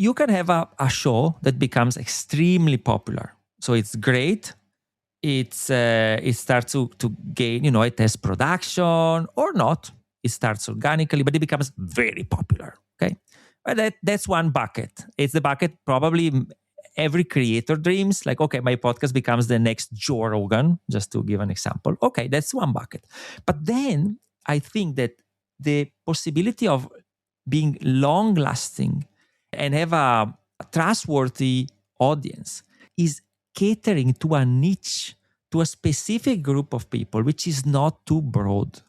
you can have a show that becomes extremely popular. So it's great. It starts to gain, it has production or not. It starts organically, but it becomes very popular. Okay. But that's one bucket. It's the bucket probably every creator dreams, like, okay, my podcast becomes the next Joe Rogan, just to give an example. Okay, that's one bucket. But then I think that the possibility of being long lasting and have a trustworthy audience is catering to a niche, to a specific group of people, which is not too broad.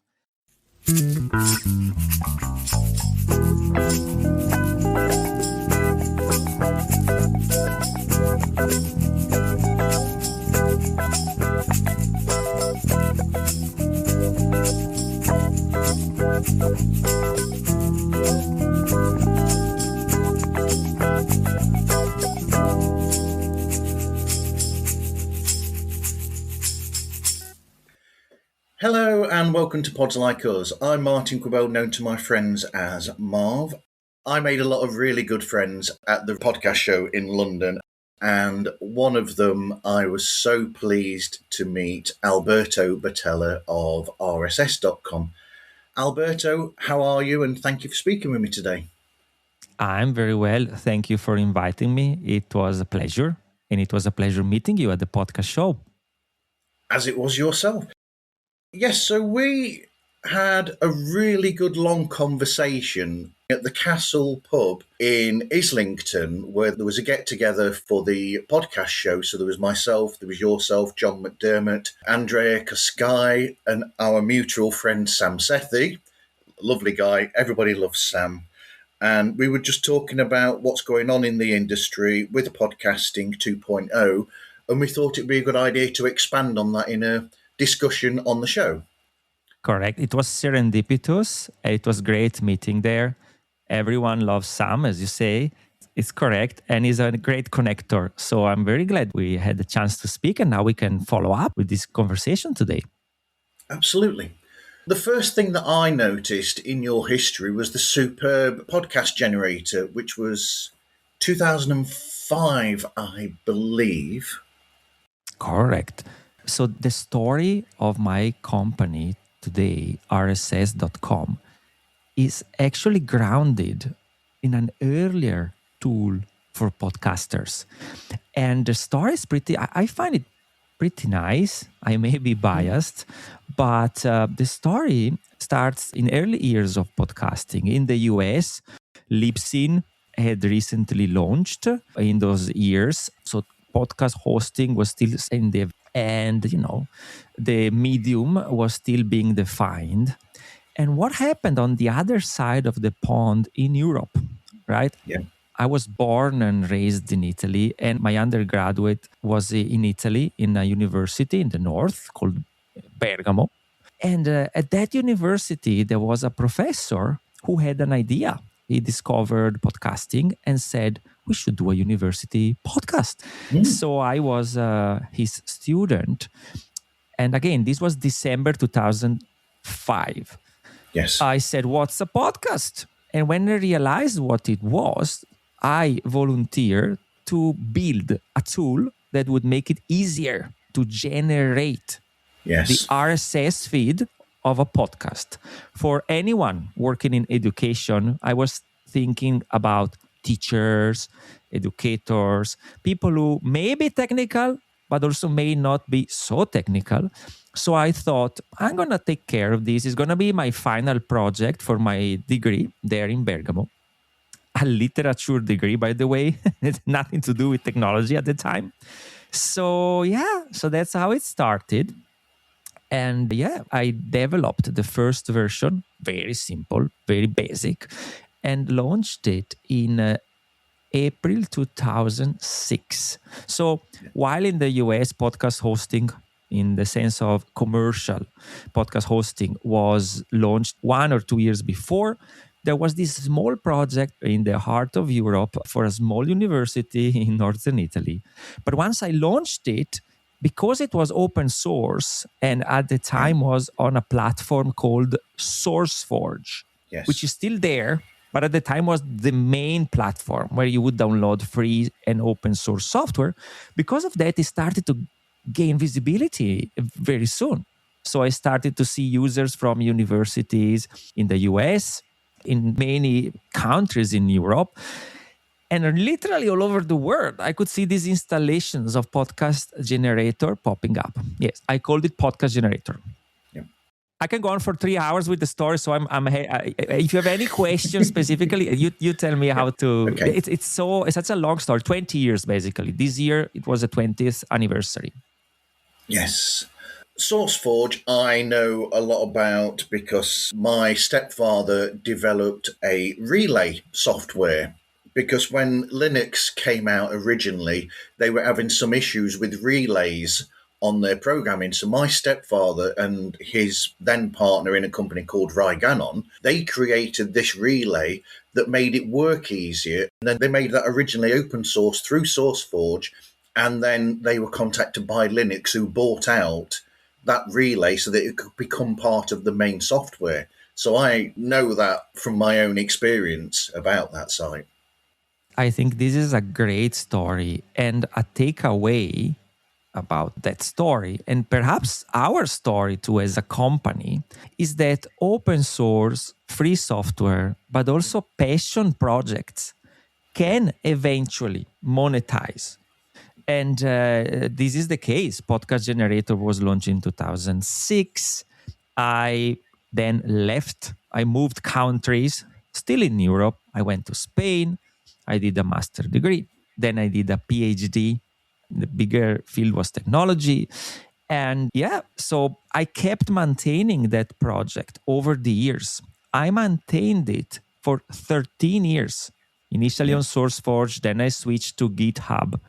Hello and welcome to Pods Like Us. I'm Martin Quibell, known to my friends as Marv. I made a lot of really good friends at the podcast show in London, and one of them I was so pleased to meet, Alberto Betella of RSS.com. Alberto, how are you? And thank you for speaking with me today. I'm very well. Thank you for inviting me. It was a pleasure, and it was a pleasure meeting you at the podcast show. As it was yourself. Yes, so we had a really good long conversation at the Castle pub in Islington, where there was a get-together for the podcast show. So there was myself, there was yourself, John McDermott, Andrea Cascai, and our mutual friend Sam Sethi. Lovely guy. Everybody loves Sam. And we were just talking about what's going on in the industry with podcasting 2.0. And we thought it'd be a good idea to expand on that in a discussion on the show. Correct. It was serendipitous. It was great meeting there. Everyone loves Sam, as you say. It's correct. And he's a great connector. So I'm very glad we had the chance to speak. And now we can follow up with this conversation today. Absolutely. The first thing that I noticed in your history was the superb podcast generator, which was 2005, I believe. Correct. So the story of my company today, RSS.com, is actually grounded in an earlier tool for podcasters. And the story is I find it pretty nice. I may be biased, but the story starts in early years of podcasting. In the US, Libsyn had recently launched in those years. So podcast hosting was still in the and, the medium was still being defined. And what happened on the other side of the pond in Europe, right? Yeah. I was born and raised in Italy, and my undergraduate was in Italy in a university in the north called Bergamo. And at that university, there was a professor who had an idea. He discovered podcasting and said, we should do a university podcast. So I was his student. And again, this was December 2005. Yes. I said, what's a podcast? And when I realized what it was, I volunteered to build a tool that would make it easier to generate the RSS feed of a podcast. For anyone working in education, I was thinking about teachers, educators, people who may be technical, but also may not be so technical. So I thought, I'm going to take care of this. It's going to be my final project for my degree there in Bergamo. A literature degree, by the way. It's nothing to do with technology at the time. So that's how it started. And I developed the first version, very simple, very basic, and launched it in April 2006. So while in the US, podcast hosting, in the sense of commercial podcast hosting, was launched 1 or 2 years before, there was this small project in the heart of Europe for a small university in northern Italy. But once I launched it, because it was open source and at the time was on a platform called SourceForge, which is still there, but at the time was the main platform where you would download free and open source software. Because of that, it started to gain visibility very soon. So I started to see users from universities in the US, in many countries in Europe, and literally all over the world. I could see these installations of podcast generator popping up. Yes, I called it podcast generator. Yeah. I can go on for 3 hours with the story. So if you have any questions specifically, you tell me how to. Okay. It's such a long story. 20 years basically. This year it was the 20th anniversary. Yes. SourceForge, I know a lot about because my stepfather developed a relay software. Because when Linux came out originally, they were having some issues with relays on their programming. So my stepfather and his then partner in a company called Ryganon, they created this relay that made it work easier. And then they made that originally open source through SourceForge. And then they were contacted by Linux, who bought out that relay so that it could become part of the main software. So I know that from my own experience about that site. I think this is a great story, and a takeaway about that story, and perhaps our story too as a company, is that open source, free software, but also passion projects can eventually monetize. And this is the case. Podcast Generator was launched in 2006. I then left. I moved countries, still in Europe. I went to Spain. I did a master degree. Then I did a PhD. The bigger field was technology. And yeah, so I kept maintaining that project over the years. I maintained it for 13 years, initially on SourceForge, then I switched to GitHub.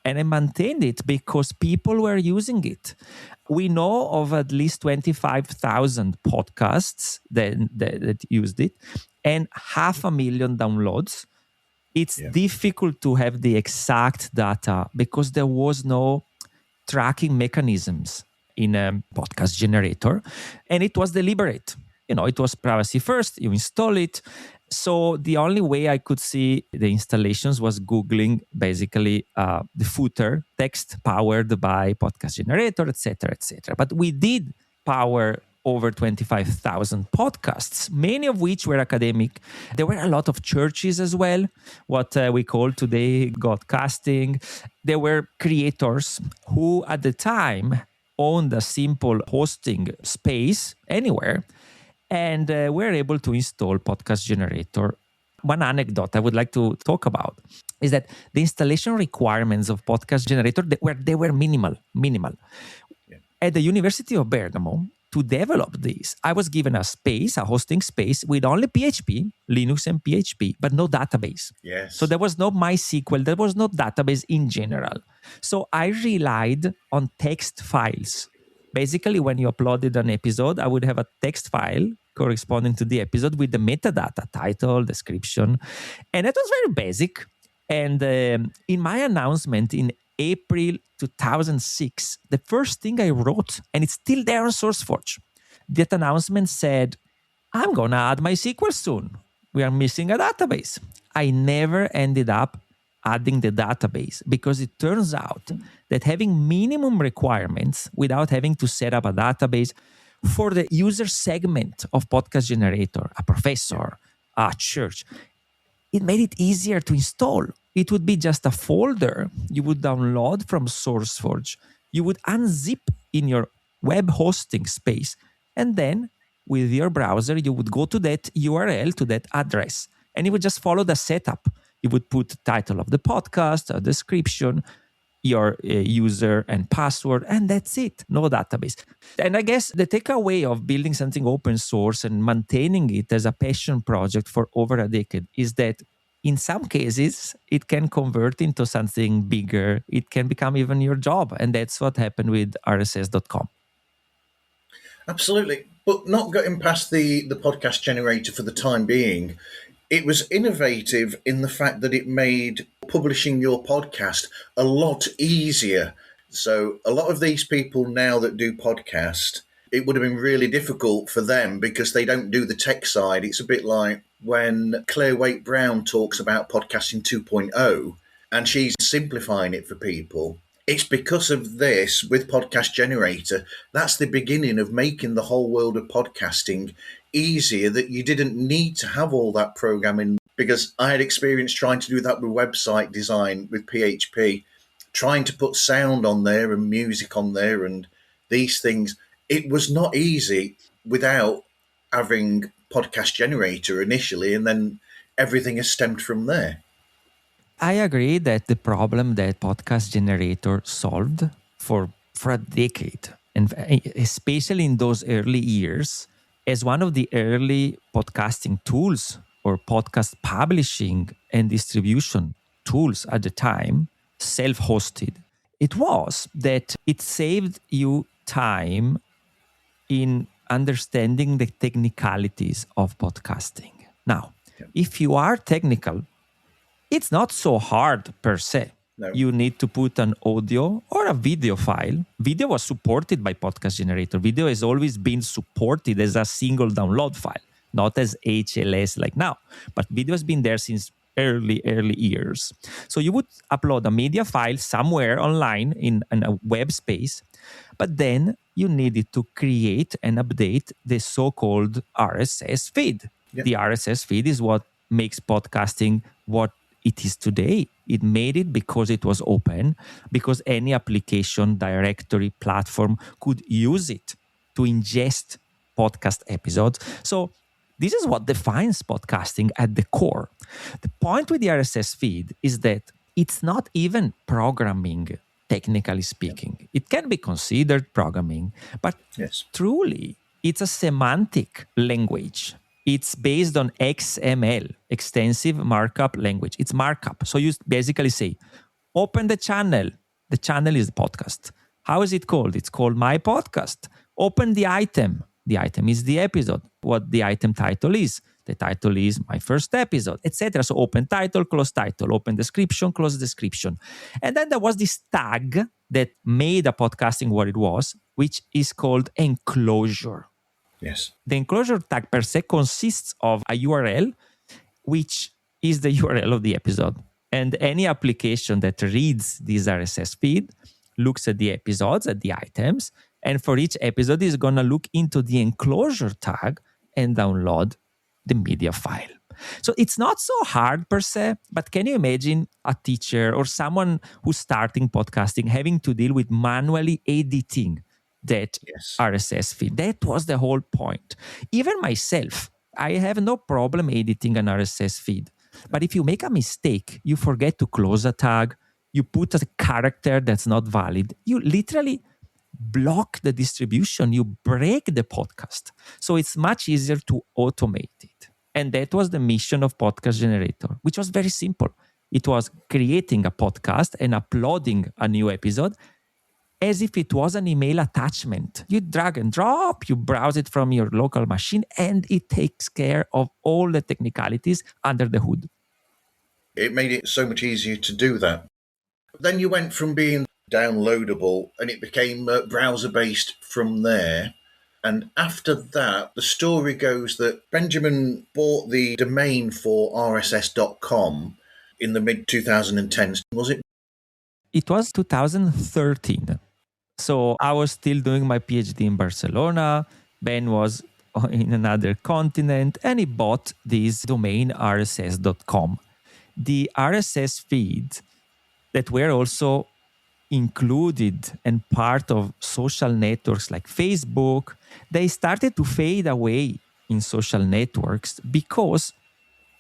And I maintained it because people were using it. We know of at least 25,000 podcasts that used it and 500,000 downloads. It's difficult to have the exact data because there was no tracking mechanisms in a podcast generator, and it was deliberate. It was privacy first, you install it. So the only way I could see the installations was Googling basically the footer, text powered by podcast generator, etc., etc. But we did power over 25,000 podcasts, many of which were academic. There were a lot of churches as well, what we call today Godcasting. There were creators who at the time owned a simple hosting space anywhere and were able to install Podcast Generator. One anecdote I would like to talk about is that the installation requirements of Podcast Generator, they were minimal. Yeah. At the University of Bergamo, to develop this, I was given a hosting space with only PHP, Linux and PHP, but no database. Yes. So there was no MySQL, there was no database in general. So I relied on text files. Basically, when you uploaded an episode, I would have a text file corresponding to the episode with the metadata, title, description. And that was very basic. And in my announcement in April 2006, the first thing I wrote, and it's still there on SourceForge, that announcement said, I'm going to add MySQL soon. We are missing a database. I never ended up adding the database because it turns out that having minimum requirements without having to set up a database for the user segment of Podcast Generator, a professor, a church, it made it easier to install. It would be just a folder you would download from SourceForge. You would unzip in your web hosting space. And then with your browser, you would go to that URL, to that address, and you would just follow the setup. You would put the title of the podcast, a description, your user and password, and that's it. No database. And I guess the takeaway of building something open source and maintaining it as a passion project for over a decade is that in some cases, it can convert into something bigger. It can become even your job. And that's what happened with RSS.com. Absolutely. But not getting past the podcast generator for the time being, it was innovative in the fact that it made publishing your podcast a lot easier. So a lot of these people now that do podcast, it would have been really difficult for them because they don't do the tech side. It's a bit like when Claire Waite Brown talks about podcasting 2.0 and she's simplifying it for people. It's because of this with Podcast Generator. That's the beginning of making the whole world of podcasting easier, that you didn't need to have all that programming, because I had experience trying to do that with website design with PHP, trying to put sound on there and music on there and these things. It was not easy without having Podcast Generator initially, and then everything has stemmed from there. I agree that the problem that Podcast Generator solved for a decade, and especially in those early years, as one of the early podcasting tools or podcast publishing and distribution tools at the time, self-hosted, it was that it saved you time in understanding the technicalities of podcasting. Now, if you are technical, it's not so hard per se. No. You need to put an audio or a video file. Video was supported by Podcast Generator. Video has always been supported as a single download file, not as HLS like now. But video has been there since early years. So you would upload a media file somewhere online in a web space, but then you needed to create and update the so-called RSS feed. Yep. The RSS feed is what makes podcasting what it is today. It made it because it was open, because any application, directory, platform could use it to ingest podcast episodes. So this is what defines podcasting at the core. The point with the RSS feed is that it's not even programming, technically speaking. It can be considered programming, but truly, it's a semantic language. It's based on XML, extensive markup language. It's markup. So you basically say, open the channel. The channel is the podcast. How is it called? It's called My Podcast. Open the item. The item is the episode. What the item title is. The title is My First Episode, etc. So open title, close title, open description, close description. And then there was this tag that made a podcasting what it was, which is called enclosure. Yes. The enclosure tag per se consists of a URL, which is the URL of the episode. And any application that reads this RSS feed looks at the episodes, at the items, and for each episode is going to look into the enclosure tag and download the media file. So it's not so hard per se, but can you imagine a teacher or someone who's starting podcasting having to deal with manually editing that RSS feed? That was the whole point. Even myself, I have no problem editing an RSS feed. But if you make a mistake, you forget to close a tag, you put a character that's not valid, you literally block the distribution, you break the podcast. So it's much easier to automate it. And that was the mission of Podcast Generator, which was very simple. It was creating a podcast and uploading a new episode as if it was an email attachment. You drag and drop, you browse it from your local machine, and it takes care of all the technicalities under the hood. It made it so much easier to do that. Then you went from being downloadable and it became browser-based from there. And after that, the story goes that Benjamin bought the domain for rss.com in the mid-2010s, was it? It was 2013. So I was still doing my PhD in Barcelona. Ben was in another continent, and he bought this domain rss.com. The RSS feeds that were also included and part of social networks like Facebook, they started to fade away in social networks because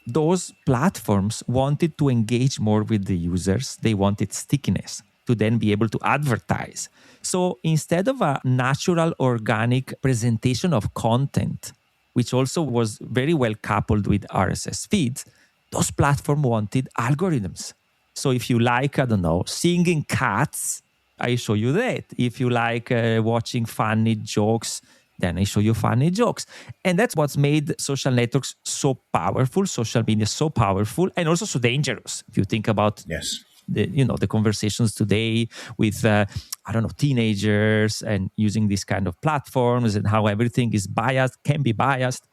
those platforms wanted to engage more with the users. They wanted stickiness to then be able to advertise. So instead of a natural, organic presentation of content, which also was very well coupled with RSS feeds, those platforms wanted algorithms. So if you like, I don't know, singing cats, I show you that. If you like watching funny jokes, then I show you funny jokes. And that's what's made social networks so powerful, social media so powerful, and also so dangerous. If you think about the conversations today with, teenagers and using these kind of platforms and how everything is biased, can be biased.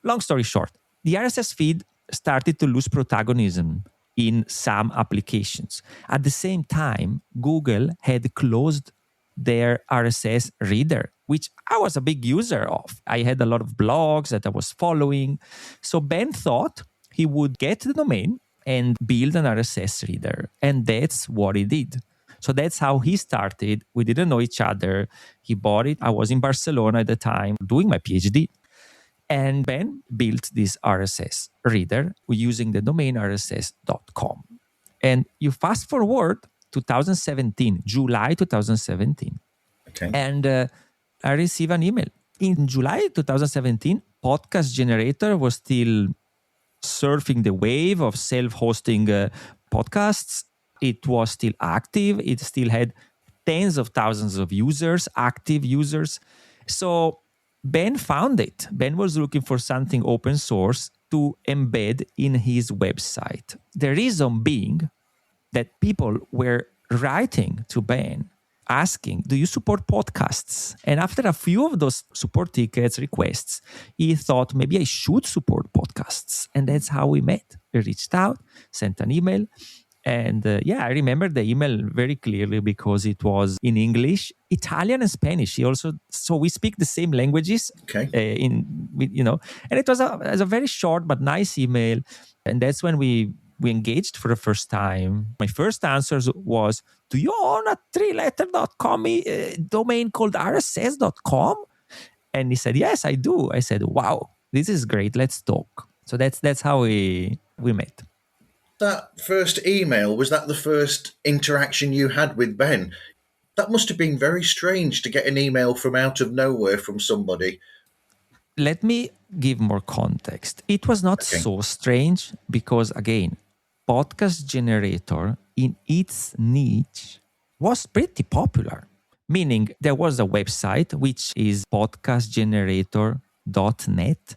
Long story short, the RSS feed started to lose protagonism in some applications. At the same time, Google had closed their RSS reader, which I was a big user of. I had a lot of blogs that I was following. So Ben thought he would get the domain and build an RSS reader. And that's what he did. So that's how he started. We didn't know each other. He bought it. I was in Barcelona at the time doing my PhD. And Ben built this RSS reader using the domain rss.com. And you fast forward 2017, July 2017. Okay. And I received an email. In July 2017, Podcast Generator was still surfing the wave of self-hosting podcasts. It was still active. It still had tens of thousands of users, active users. So Ben found it. Ben was looking for something open source to embed in his website. The reason being that people were writing to Ben asking, do you support podcasts? And after a few of those support tickets, requests, he thought maybe I should support podcasts. And that's how we met. We reached out, sent an email. And I remember the email very clearly because it was in English, Italian, and Spanish. So we speak the same languages. Okay. And it was a very short but nice email. And that's when we engaged for the first time. My first answer was, do you own a 3letter.com domain called rss.com? And he said, yes, I do. I said, wow, this is great. Let's talk. So that's how we met. That first email, was that the first interaction you had with Ben? That must have been very strange to get an email from out of nowhere from somebody. Let me give more context. It was not so strange because, again, Podcast Generator in its niche was pretty popular. Meaning there was a website which is podcastgenerator.net.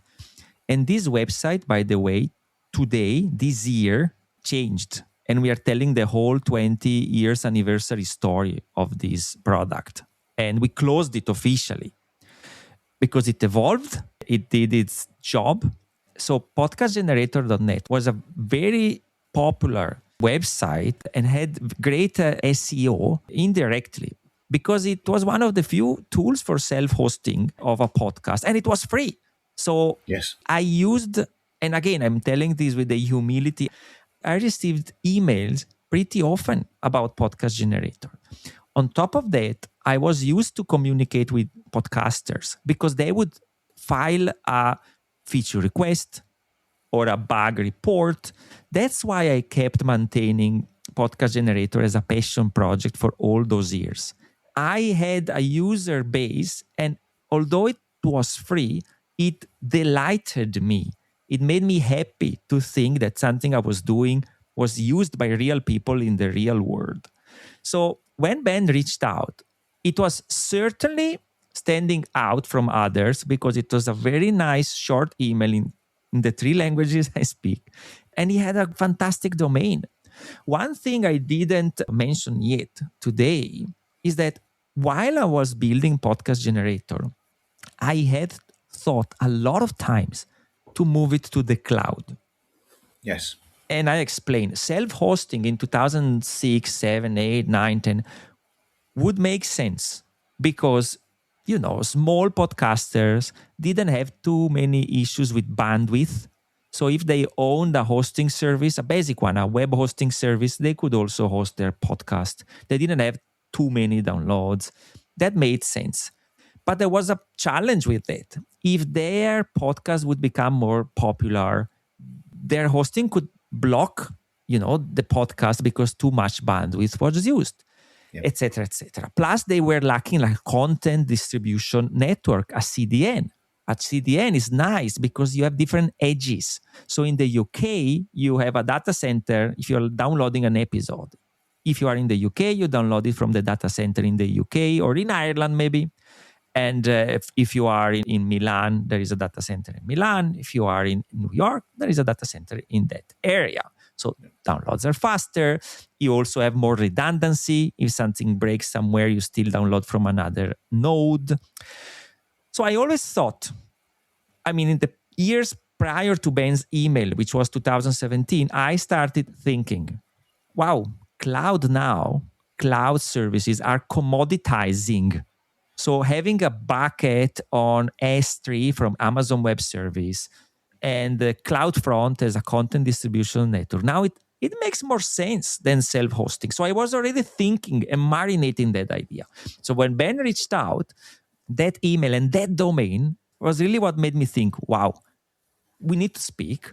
And this website, by the way, today, this year, changed. And we are telling the whole 20 years anniversary story of this product. And we closed it officially because it evolved, it did its job. So podcastgenerator.net was a very popular website and had great SEO indirectly because it was one of the few tools for self-hosting of a podcast, and it was free. So yes, I used, and again, I'm telling this with the humility, I received emails pretty often about Podcast Generator. On top of that, I was used to communicate with podcasters because they would file a feature request or a bug report. That's why I kept maintaining Podcast Generator as a passion project for all those years. I had a user base, and although it was free, it delighted me. It made me happy to think that something I was doing was used by real people in the real world. So when Ben reached out, it was certainly standing out from others because it was a very nice short email in the 3 languages I speak. And he had a fantastic domain. One thing I didn't mention yet today is that while I was building Podcast Generator, I had thought a lot of times to move it to the cloud. Yes. And I explained, self-hosting in 2006, 7, 8, 9, 10 would make sense because, small podcasters didn't have too many issues with bandwidth. So if they owned a hosting service, a basic one, a web hosting service, they could also host their podcast. They didn't have too many downloads. That made sense. But there was a challenge with it. If their podcast would become more popular, their hosting could block, the podcast because too much bandwidth was used, etc., etc. Plus, they were lacking like content distribution network, a CDN. A CDN is nice because you have different edges. So in the UK, you have a data center if you're downloading an episode. If you are in the UK, you download it from the data center in the UK or in Ireland maybe. And if you are in Milan, there is a data center in Milan. If you are in New York, there is a data center in that area. So downloads are faster. You also have more redundancy. If something breaks somewhere, you still download from another node. So I always thought, in the years prior to Ben's email, which was 2017, I started thinking, wow, cloud services are commoditizing. So having a bucket on S3 from Amazon Web Service and the CloudFront as a content distribution network, now it makes more sense than self-hosting. So I was already thinking and marinating that idea. So when Ben reached out, that email and that domain was really what made me think, wow, we need to speak.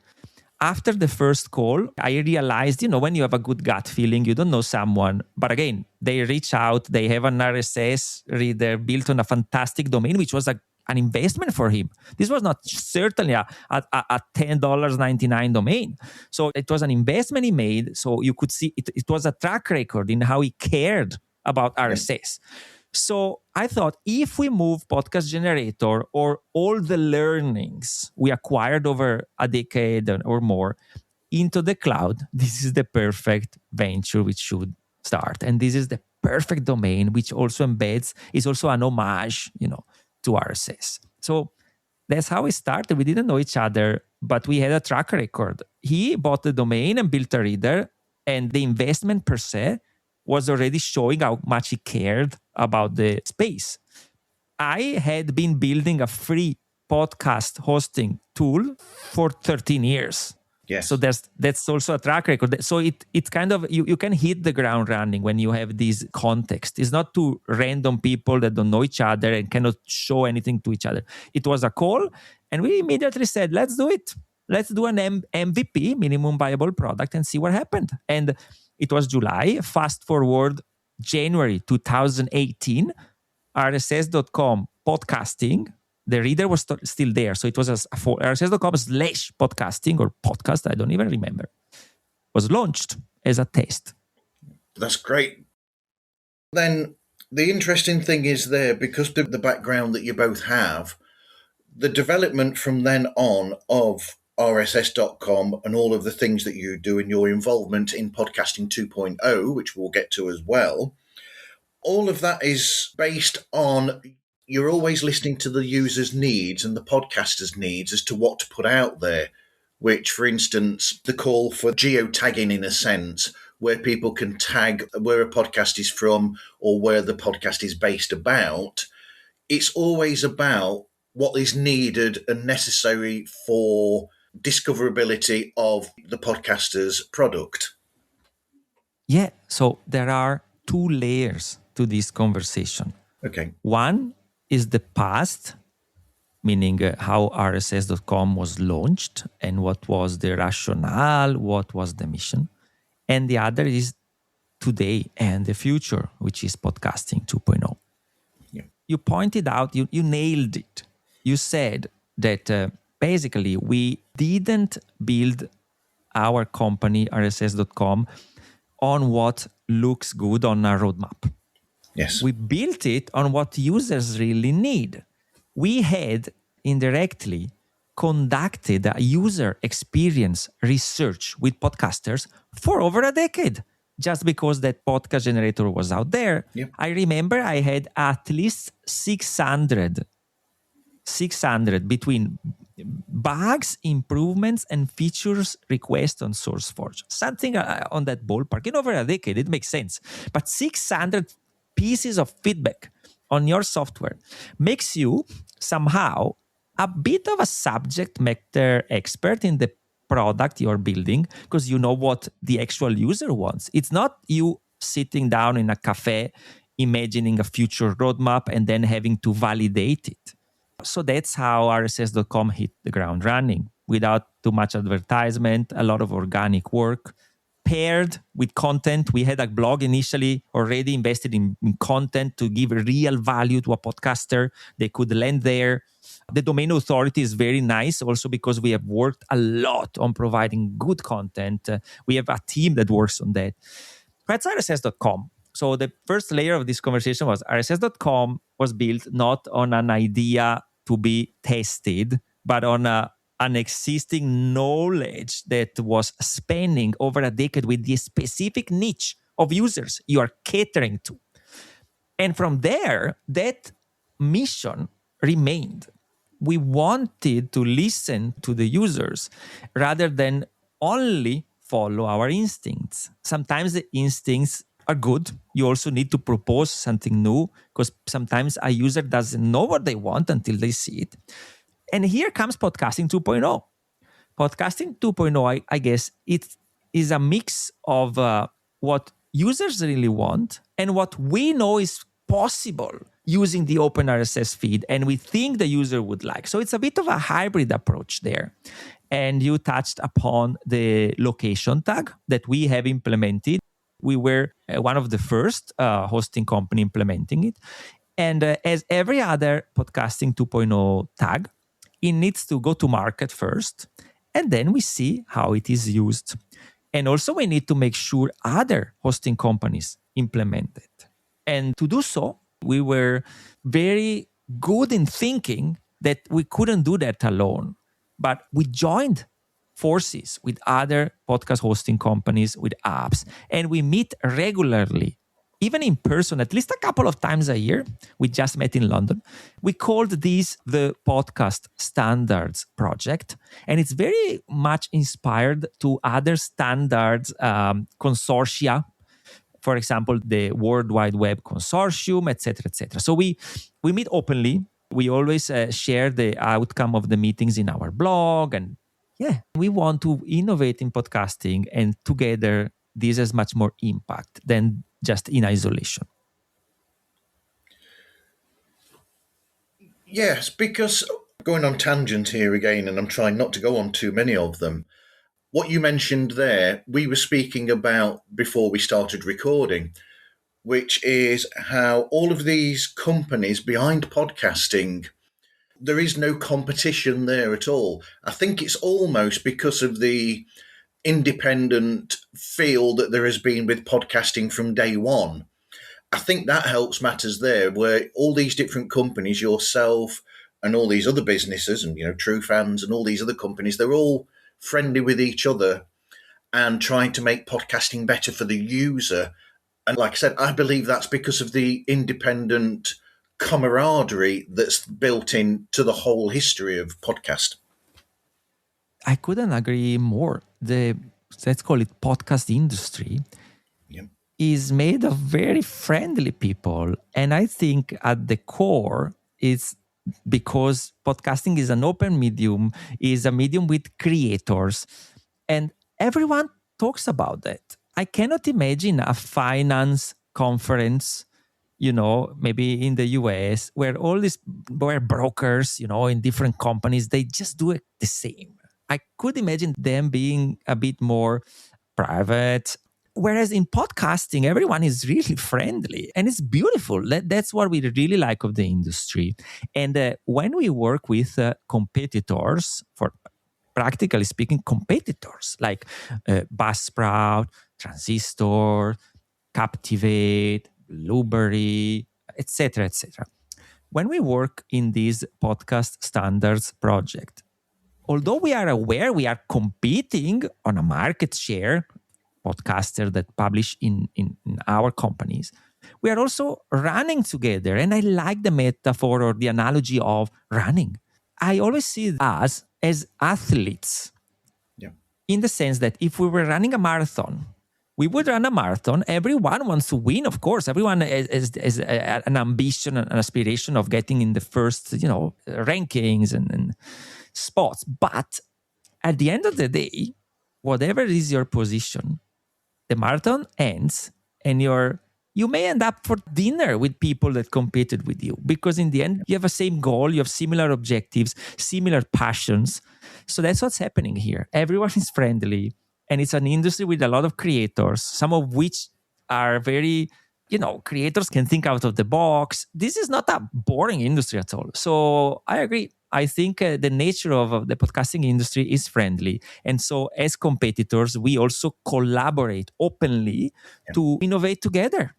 After the first call, I realized, when you have a good gut feeling, you don't know someone, but again, they reach out, they have an RSS reader built on a fantastic domain, which was an investment for him. This was not certainly a $10.99 domain. So it was an investment he made. So you could see it was a track record in how he cared about RSS. So I thought, if we move Podcast Generator or all the learnings we acquired over a decade or more into the cloud, this is the perfect venture which should start. And this is the perfect domain which also embeds, is also an homage, to RSS. So that's how we started. We didn't know each other, but we had a track record. He bought the domain and built a reader, and the investment per se was already showing how much he cared about the space. I had been building a free podcast hosting tool for 13 years. Yes. So that's also a track record. So it's kind of, you can hit the ground running when you have this context. It's not two random people that don't know each other and cannot show anything to each other. It was a call, and we immediately said, let's do it. Let's do an MVP, minimum viable product, and see what happened. And it was July. Fast forward January 2018, RSS.com podcasting. The reader was still there. So it was RSS.com/podcasting or podcast, I don't even remember, was launched as a test. That's great. Then the interesting thing is there, because of the background that you both have, the development from then on of RSS.com and all of the things that you do and your involvement in Podcasting 2.0, which we'll get to as well, all of that is based on you're always listening to the user's needs and the podcaster's needs as to what to put out there, which, for instance, the call for geotagging in a sense, where people can tag where a podcast is from or where the podcast is based about. It's always about what is needed and necessary for discoverability of the podcaster's product. Yeah, so there are two layers to this conversation. Okay. One is the past, meaning how RSS.com was launched and what was the rationale, what was the mission. And the other is today and the future, which is Podcasting 2.0. Yeah. You pointed out, you nailed it. You said that basically we didn't build our company, RSS.com, on what looks good on a roadmap. Yes. We built it on what users really need. We had indirectly conducted a user experience research with podcasters for over a decade. Just because that podcast generator was out there, Yep. I remember I had at least 600 between bugs, improvements, and features requests on SourceForge. Something on that ballpark. In over a decade, it makes sense. But 600 pieces of feedback on your software makes you somehow a bit of a subject matter expert in the product you're building, because you know what the actual user wants. It's not you sitting down in a cafe imagining a future roadmap and then having to validate it. So that's how RSS.com hit the ground running, without too much advertisement, a lot of organic work, paired with content. We had a blog initially already invested in content to give real value to a podcaster. They could land there. The domain authority is very nice also because we have worked a lot on providing good content. We have a team that works on that. That's RSS.com. So the first layer of this conversation was RSS.com was built not on an idea to be tested, but on an existing knowledge that was spanning over a decade with the specific niche of users you are catering to. And from there, that mission remained. We wanted to listen to the users rather than only follow our instincts. Sometimes the instincts are good. You also need to propose something new because sometimes a user doesn't know what they want until they see it. And here comes podcasting 2.0. Podcasting 2.0, I guess, it is a mix of what users really want and what we know is possible using the open RSS feed and we think the user would like. So it's a bit of a hybrid approach there. And you touched upon the location tag that we have implemented. We were one of the first hosting company implementing it. And as every other podcasting 2.0 tag, it needs to go to market first, and then we see how it is used. And also we need to make sure other hosting companies implement it. And to do so, we were very good in thinking that we couldn't do that alone. But we joined forces with other podcast hosting companies, with apps, and we meet regularly, even in person, at least a couple of times a year. We just met in London. We called this the Podcast Standards Project, and it's very much inspired to other standards consortia. For example, the World Wide Web Consortium, etc., etc. So we meet openly. We always share the outcome of the meetings in our blog. And yeah, we want to innovate in podcasting, and together this has much more impact than just in isolation. Yes, because going on tangent here again, and I'm trying not to go on too many of them. What you mentioned there, we were speaking about before we started recording, which is how all of these companies behind podcasting, there is no competition there at all. I think it's almost because of the independent feel that there has been with podcasting from day one. I think that helps matters there, where all these different companies, yourself and all these other businesses, and True Fans and all these other companies, they're all friendly with each other and trying to make podcasting better for the user. And like I said, I believe that's because of the independent camaraderie that's built into the whole history of podcast. I couldn't agree more. The, let's call it, podcast industry is made of very friendly people. And I think at the core, it's because podcasting is an open medium, is a medium with creators, and everyone talks about that. I cannot imagine a finance conference, maybe in the US, where all these where brokers, in different companies, they just do it the same. I could imagine them being a bit more private. Whereas in podcasting, everyone is really friendly and it's beautiful. That's what we really like of the industry. And when we work with competitors, for practically speaking, competitors like Buzzsprout, Transistor, Captivate, Blueberry, etc., etc. When we work in this podcast standards project, although we are aware we are competing on a market share, podcaster that publish in our companies, we are also running together. And I like the metaphor or the analogy of running. I always see us as athletes, in the sense that if we were running a marathon, we would run a marathon. Everyone wants to win, of course. Everyone has an ambition and an aspiration of getting in the first, rankings and spots. But at the end of the day, whatever is your position, the marathon ends and you may end up for dinner with people that competed with you, because in the end, you have the same goal, you have similar objectives, similar passions. So that's what's happening here. Everyone is friendly, and it's an industry with a lot of creators, some of which are very, creators can think out of the box. This is not a boring industry at all. So I agree. I think the nature of the podcasting industry is friendly. And so as competitors, we also collaborate openly to innovate together.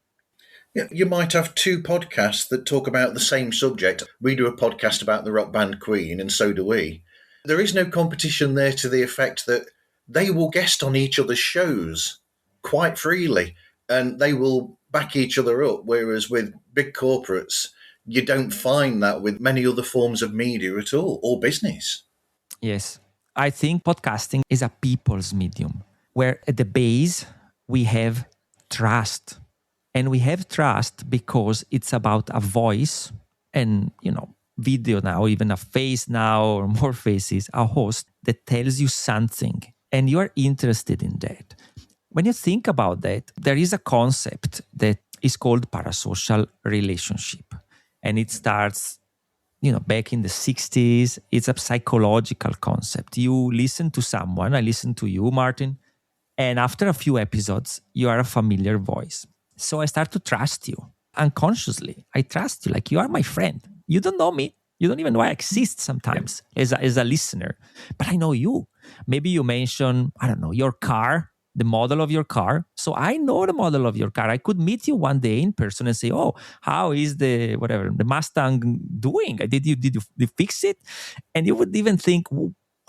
Yeah, you might have two podcasts that talk about the same subject. We do a podcast about the rock band Queen, and so do we. There is no competition there to the effect that they will guest on each other's shows quite freely and they will back each other up. Whereas with big corporates, You don't find that with many other forms of media at all, or business. Yes. I think podcasting is a people's medium where at the base we have trust. And we have trust because it's about a voice and, video now, even a face now or more faces, a host that tells you something and you are interested in that. When you think about that, there is a concept that is called parasocial relationship. And it starts back in the 60s. It's a psychological concept. You listen to someone, I listen to you, Martin, and after a few episodes, you are a familiar voice. So I start to trust you unconsciously. I trust you like you are my friend. You don't know me. You don't even know I exist sometimes as a listener, but I know you. Maybe you mention, I don't know, your car, the model of your car. So I know the model of your car. I could meet you one day in person and say, "Oh, how is the Mustang doing? Did you fix it?" And you would even think,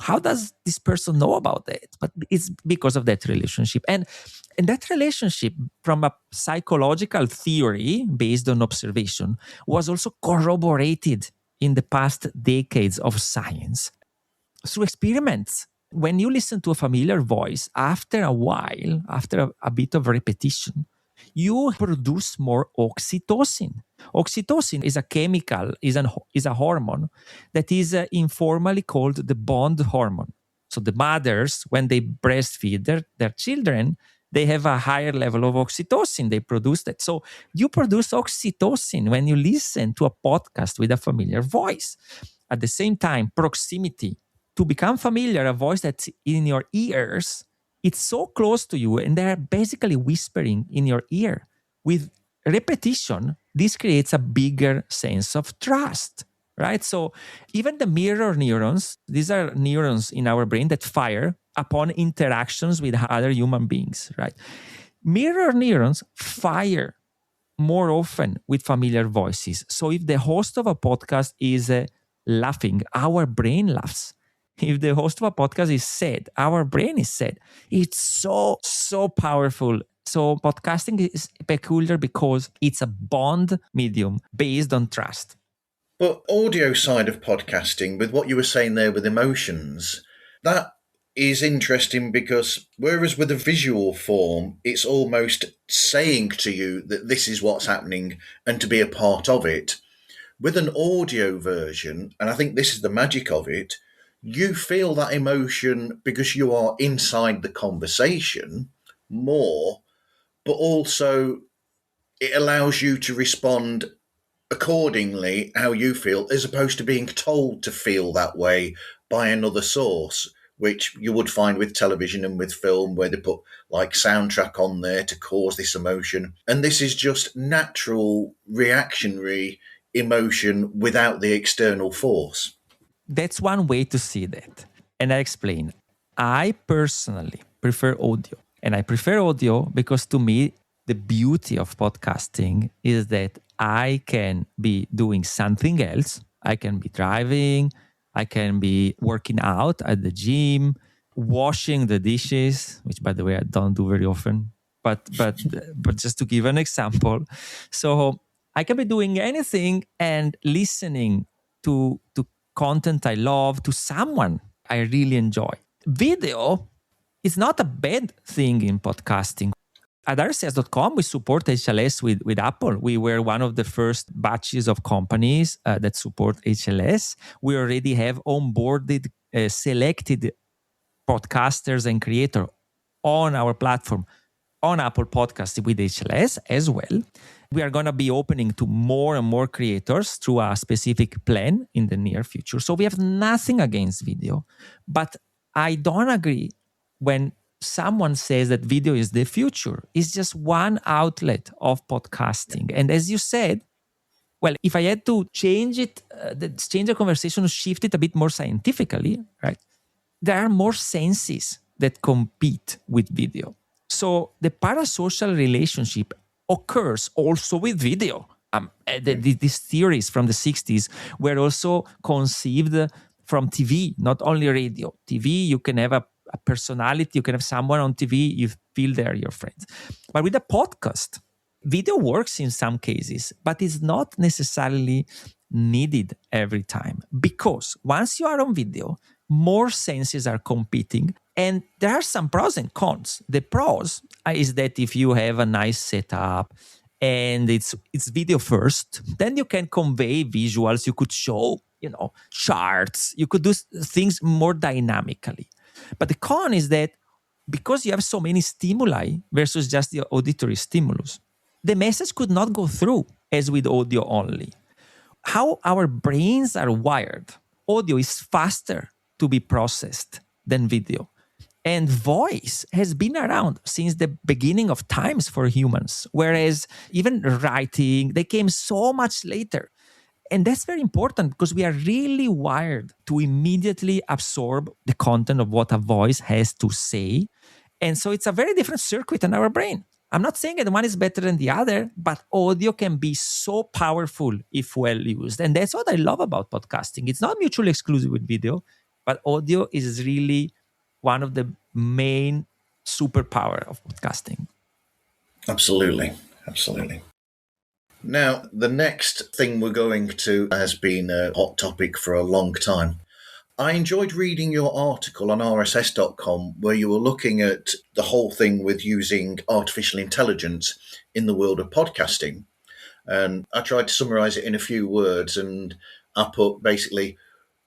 how does this person know about that? But it's because of that relationship. And that relationship, from a psychological theory based on observation, was also corroborated in the past decades of science through experiments. When you listen to a familiar voice, after a while, after a bit of repetition, you produce more oxytocin. Oxytocin is a chemical, is a hormone that is informally called the bond hormone. So the mothers, when they breastfeed their children, they have a higher level of oxytocin. They produce that. So you produce oxytocin when you listen to a podcast with a familiar voice. At the same time, proximity. To become familiar, a voice that's in your ears, it's so close to you and they're basically whispering in your ear. With repetition, this creates a bigger sense of trust, right? So even the mirror neurons, these are neurons in our brain that fire upon interactions with other human beings, right? Mirror neurons fire more often with familiar voices. So if the host of a podcast is laughing, our brain laughs. If the host of a podcast is sad, our brain is sad. It's so powerful. So podcasting is peculiar because it's a bond medium based on trust. But audio side of podcasting, with what you were saying there with emotions, that is interesting because whereas with a visual form, it's almost saying to you that this is what's happening and to be a part of it. With an audio version, and I think this is the magic of it, you feel that emotion because you are inside the conversation more, but also it allows you to respond accordingly how you feel, as opposed to being told to feel that way by another source, which you would find with television and with film, where they put like soundtrack on there to cause this emotion. And this is just natural reactionary emotion without the external force. That's one way to see that. And I explain. I personally prefer audio. And I prefer audio because to me, the beauty of podcasting is that I can be doing something else. I can be driving. I can be working out at the gym, washing the dishes, which by the way, I don't do very often. But just to give an example. So I can be doing anything and listening to content I love, to someone I really enjoy. Video is not a bad thing in podcasting. At rcs.com, we support HLS with Apple. We were one of the first batches of companies that support HLS. We already have onboarded selected podcasters and creators on our platform, on Apple Podcasts with HLS as well. We are going to be opening to more and more creators through a specific plan in the near future. So we have nothing against video, but I don't agree when someone says that video is the future. It's just one outlet of podcasting. And as you said, well, if I had to change it, change the conversation, shift it a bit more scientifically, right? There are more senses that compete with video. So the parasocial relationship occurs also with video. These theories from the 60s were also conceived from TV, not only radio. TV, you can have a personality, you can have someone on TV, you feel they're your friends. But with a podcast, Video works in some cases, but it's not necessarily needed every time, because once you are on video, more senses are competing, and there are some pros and cons. The pros is that if you have a nice setup and it's video first, then you can convey visuals, you could show, charts, you could do things more dynamically. But the con is that because you have so many stimuli versus just the auditory stimulus, the message could not go through as with audio only. How our brains are wired, audio is faster to be processed than video. And voice has been around since the beginning of times for humans, whereas even writing, they came so much later. And that's very important because we are really wired to immediately absorb the content of what a voice has to say. And so it's a very different circuit in our brain. I'm not saying that one is better than the other, but audio can be so powerful if well used. And that's what I love about podcasting. It's not mutually exclusive with video, but audio is really one of the main superpower of podcasting. Absolutely. Absolutely. Now, the next thing we're going to has been a hot topic for a long time. I enjoyed reading your article on rss.com where you were looking at the whole thing with using artificial intelligence in the world of podcasting. And I tried to summarize it in a few words, and I put basically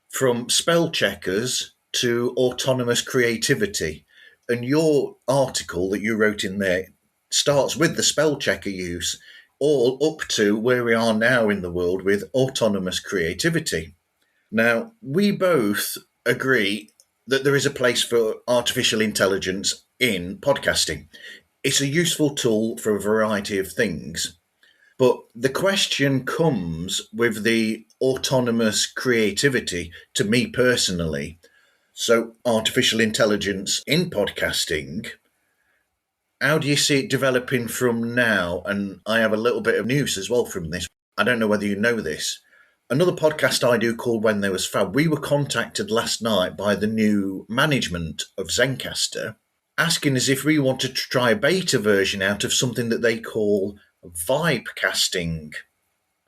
from spell checkers to autonomous creativity. And your article that you wrote in there starts with the spell checker use all up to where we are now in the world with autonomous creativity. Now, we both agree that there is a place for artificial intelligence in podcasting. It's a useful tool for a variety of things. But the question comes with the autonomous creativity to me personally. So, artificial intelligence in podcasting, how do you see it developing from now? And I have a little bit of news as well from this. I don't know whether you know this. Another podcast I do called When There Was Fab, we were contacted last night by the new management of Zencastr asking us if we wanted to try a beta version out of something that they call vibecasting.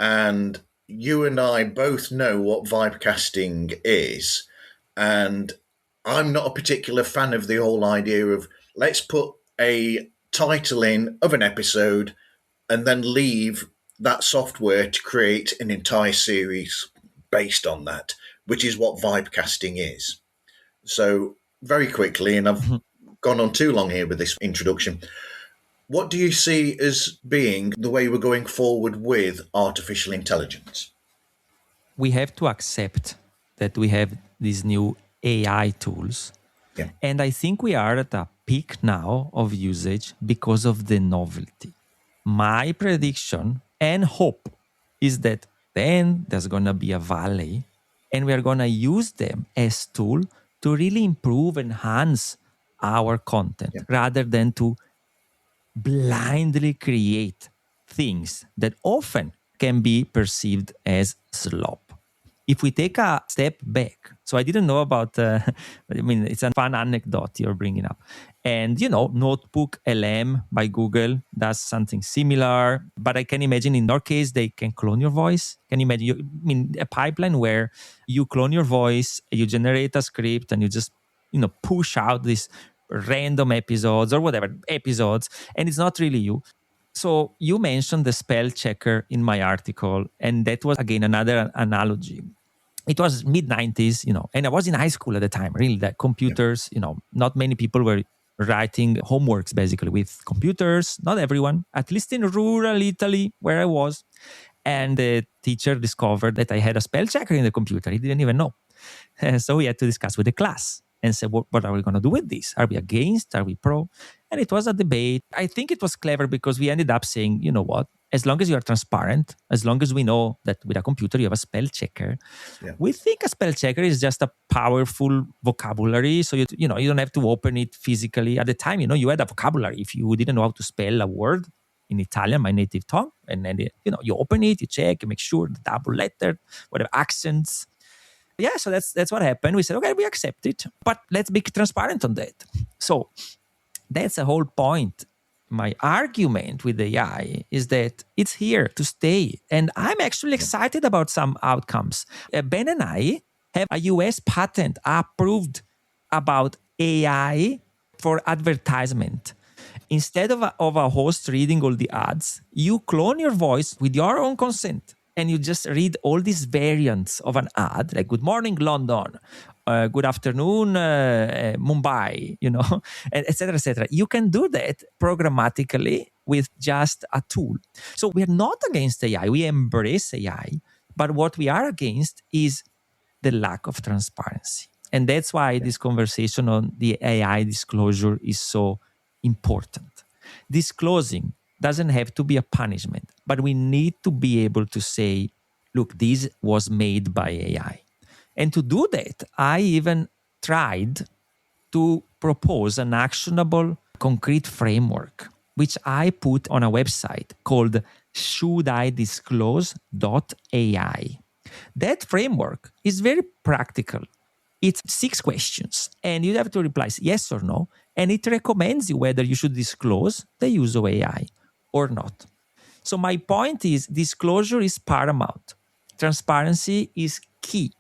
And you and I both know what vibecasting is. And I'm not a particular fan of the whole idea of let's put a title in of an episode and then leave that software to create an entire series based on that, which is what vibecasting is. So very quickly, and I've gone on too long here with this introduction, what do you see as being the way we're going forward with artificial intelligence? We have to accept that we have these new AI tools. Yeah. And I think we are at a peak now of usage because of the novelty. My prediction and hope is that then there's going to be a valley and we are going to use them as tool to really improve, enhance our content rather than to blindly create things that often can be perceived as slop. If we take a step back, so I didn't know about, it's a fun anecdote you're bringing up. And, Notebook LM by Google does something similar, but I can imagine in your case, they can clone your voice. Can you imagine, a pipeline where you clone your voice, you generate a script and you just, push out these random episodes or whatever episodes, and it's not really you. So you mentioned the spell checker in my article, and that was, again, another analogy. It was mid-90s, and I was in high school at the time, really, that computers, not many people were writing homeworks, basically, with computers. Not everyone, at least in rural Italy, where I was. And the teacher discovered that I had a spell checker in the computer. He didn't even know. So we had to discuss with the class and say, what are we going to do with this? Are we against? Are we pro? And it was a debate. I think it was clever because we ended up saying, you know what? As long as you are transparent, as long as we know that with a computer you have a spell checker, we think a spell checker is just a powerful vocabulary. So, you don't have to open it physically. At the time, you had a vocabulary. If you didn't know how to spell a word in Italian, my native tongue, and then, you open it, you check, you make sure the double letter, whatever accents. Yeah, so that's what happened. We said, okay, we accept it, but let's be transparent on that. So that's the whole point My argument with AI is that it's here to stay. And I'm actually excited about some outcomes. Ben and I have a US patent approved about AI for advertisement. Instead of a host reading all the ads, you clone your voice with your own consent and you just read all these variants of an ad, like "Good morning, London," "Good afternoon, Mumbai," et cetera, et cetera. You can do that programmatically with just a tool. So we're not against AI. We embrace AI. But what we are against is the lack of transparency. And that's why this conversation on the AI disclosure is so important. Disclosing doesn't have to be a punishment, but we need to be able to say, look, this was made by AI. And to do that, I even tried to propose an actionable, concrete framework, which I put on a website called shouldidisclose.ai. That framework is very practical. It's 6 questions, and you have to reply yes or no, and it recommends you whether you should disclose the use of AI or not. So my point is, disclosure is paramount. Transparency is key.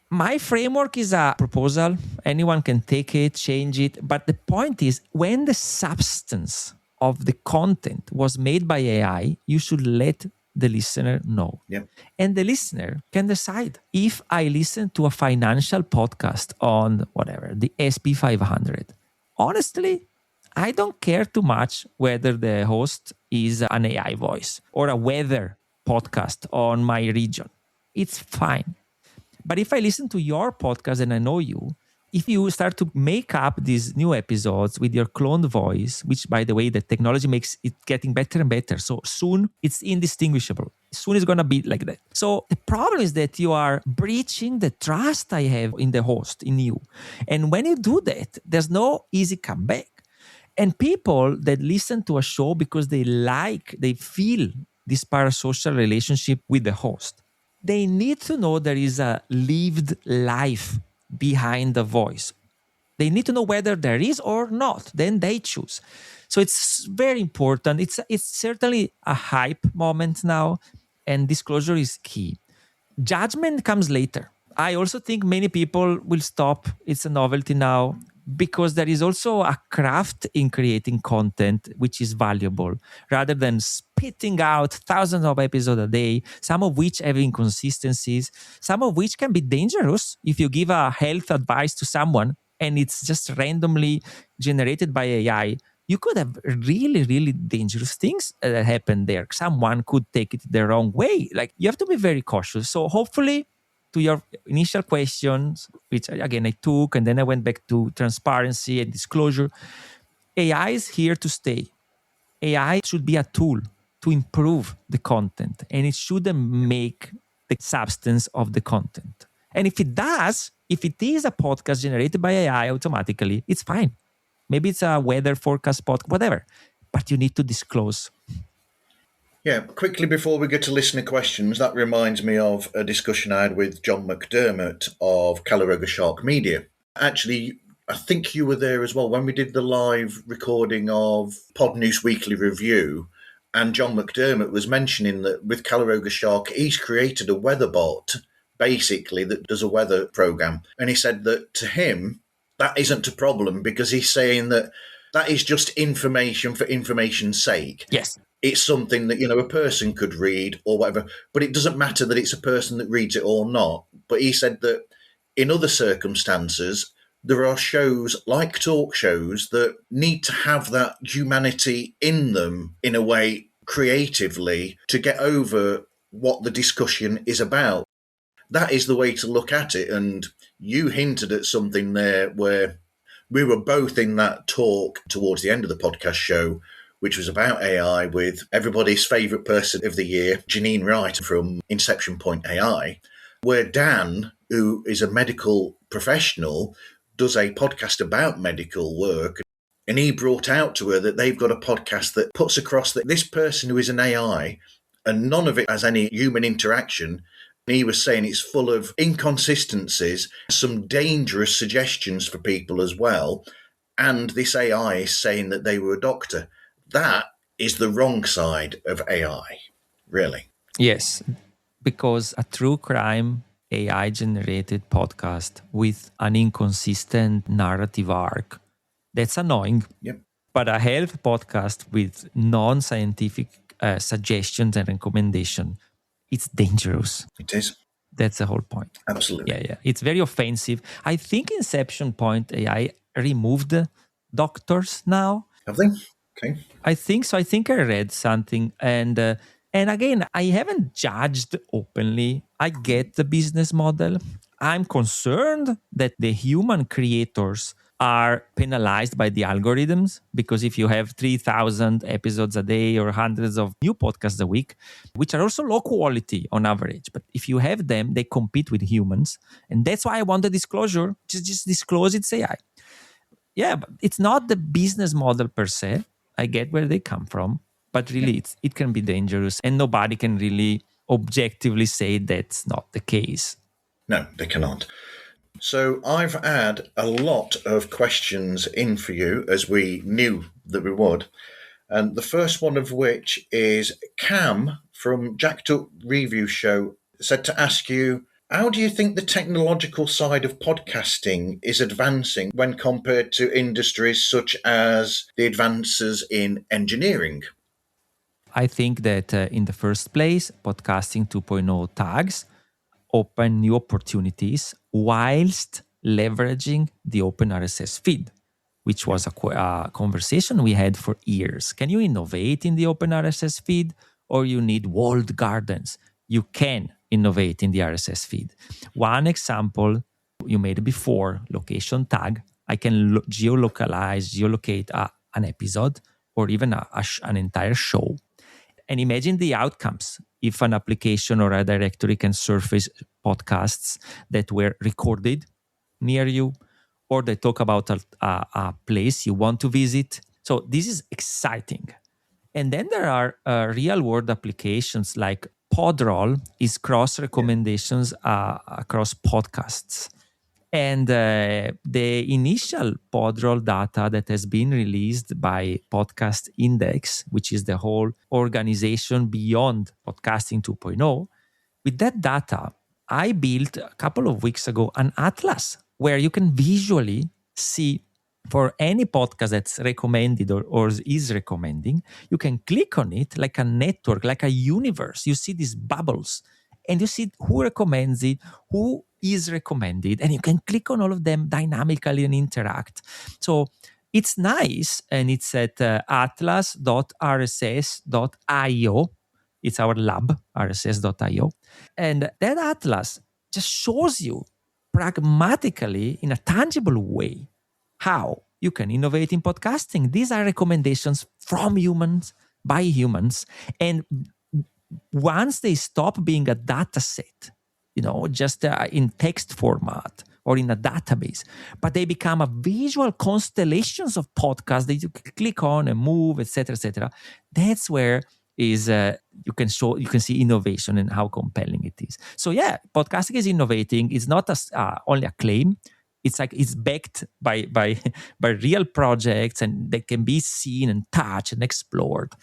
My framework is a proposal. Anyone can take it, change it. But the point is, when the substance of the content was made by AI, you should let the listener know. Yep. And the listener can decide. If I listen to a financial podcast on whatever, the SP 500, honestly, I don't care too much whether the host is an AI voice or a weather podcast on my region. It's fine. But if I listen to your podcast and I know you, if you start to make up these new episodes with your cloned voice, which, by the way, the technology makes it getting better and better. So soon it's indistinguishable. Soon it's going to be like that. So the problem is that you are breaching the trust I have in the host, in you. And when you do that, there's no easy comeback. And people that listen to a show because they feel this parasocial relationship with the host, they need to know there is a lived life behind the voice. They need to know whether there is or not. Then they choose. So it's very important. It's certainly a hype moment now, and disclosure is key. Judgment comes later. I also think many people will stop. It's a novelty now, because there is also a craft in creating content which is valuable, rather than spitting out thousands of episodes a day, some of which have inconsistencies, some of which can be dangerous. If you give a health advice to someone and it's just randomly generated by AI, you could have really, really dangerous things that happen there. Someone could take it the wrong way. Like, you have to be very cautious. So hopefully, to your initial questions, which again I took, and then I went back to transparency and disclosure, AI is here to stay. AI should be a tool to improve the content, and it shouldn't make the substance of the content. And if it does, if it is a podcast generated by AI automatically, it's fine. Maybe it's a weather forecast podcast, whatever. But you need to disclose. Yeah, quickly before we get to listener questions, that reminds me of a discussion I had with John McDermott of Calaroga Shark Media. Actually, I think you were there as well when we did the live recording of Pod News Weekly Review, and John McDermott was mentioning that with Calaroga Shark, he's created a weather bot, basically, that does a weather program. And he said that to him, that isn't a problem, because he's saying that is just information for information's sake. Yes. It's something that, a person could read or whatever, but it doesn't matter that it's a person that reads it or not. But he said that in other circumstances, there are shows like talk shows that need to have that humanity in them in a way, creatively, to get over what the discussion is about. That is the way to look at it. And you hinted at something there where we were both in that talk towards the end of the podcast show, which was about AI, with everybody's favourite person of the year, Janine Wright from Inception Point AI, where Dan, who is a medical professional, does a podcast about medical work. And he brought out to her that they've got a podcast that puts across that this person who is an AI, and none of it has any human interaction. And he was saying it's full of inconsistencies, some dangerous suggestions for people as well. And this AI is saying that they were a doctor. That is the wrong side of AI, really. Yes, because a true crime AI generated podcast with an inconsistent narrative arc, that's annoying. Yep, But a health podcast with non scientific suggestions and recommendation, it's dangerous. it is. That's the whole point. Absolutely. Yeah. It's very offensive. I think Inception Point AI removed doctors now. Have they? Okay. I think so. I think I read something, and again, I haven't judged openly. I get the business model. I'm concerned that the human creators are penalized by the algorithms, because if you have 3,000 episodes a day or hundreds of new podcasts a week, which are also low quality on average, but if you have them, they compete with humans, and that's why I want the disclosure. Just disclose it's AI. Yeah, but it's not the business model per se. I get where they come from, but really it can be dangerous, and nobody can really objectively say that's not the case. No, they cannot. So I've had a lot of questions in for you, as we knew that we would. And the first one of which is Cam from Jacked Up Review Show said to ask you, how do you think the technological side of podcasting is advancing when compared to industries such as the advances in engineering? I think that in the first place, podcasting 2.0 tags open new opportunities whilst leveraging the open RSS feed, which was a conversation we had for years. Can you innovate in the open RSS feed, or you need walled gardens? You can innovate in the RSS feed. One example you made before, location tag. I can geolocate an episode or even an entire show. And imagine the outcomes if an application or a directory can surface podcasts that were recorded near you, or they talk about a place you want to visit. So this is exciting. And then there are real world applications like Podroll is cross recommendations across podcasts. And the initial Podroll data that has been released by Podcast Index, which is the whole organization beyond Podcasting 2.0, with that data, I built a couple of weeks ago an atlas where you can visually see for any podcast that's recommended or is recommending, you can click on it like a network, like a universe. You see these bubbles and you see who recommends it, who is recommended, and you can click on all of them dynamically and interact. So it's nice, and it's at atlas.rss.io. It's our lab, rss.io. And that atlas just shows you pragmatically, in a tangible way, how you can innovate in podcasting. These are recommendations from humans, by humans. And once they stop being a data set, just in text format or in a database, but they become a visual constellations of podcasts that you can click on and move, etc., etc. That's where you can see innovation and how compelling it is. So yeah, podcasting is innovating. It's not only a claim. It's like it's backed by by real projects, and they can be seen and touched and explored.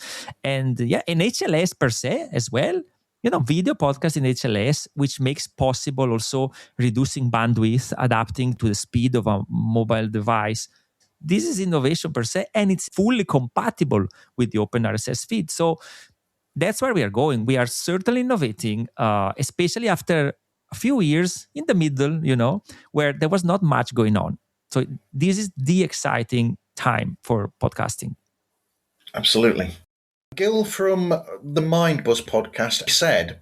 And yeah, in HLS per se as well, video podcast in HLS, which makes possible also reducing bandwidth, adapting to the speed of a mobile device. This is innovation per se, and it's fully compatible with the open RSS feed. So that's where we are going. We are certainly innovating, especially after a few years in the middle, where there was not much going on. So this is the exciting time for podcasting. Absolutely. Gil from the Mindbuzz podcast said,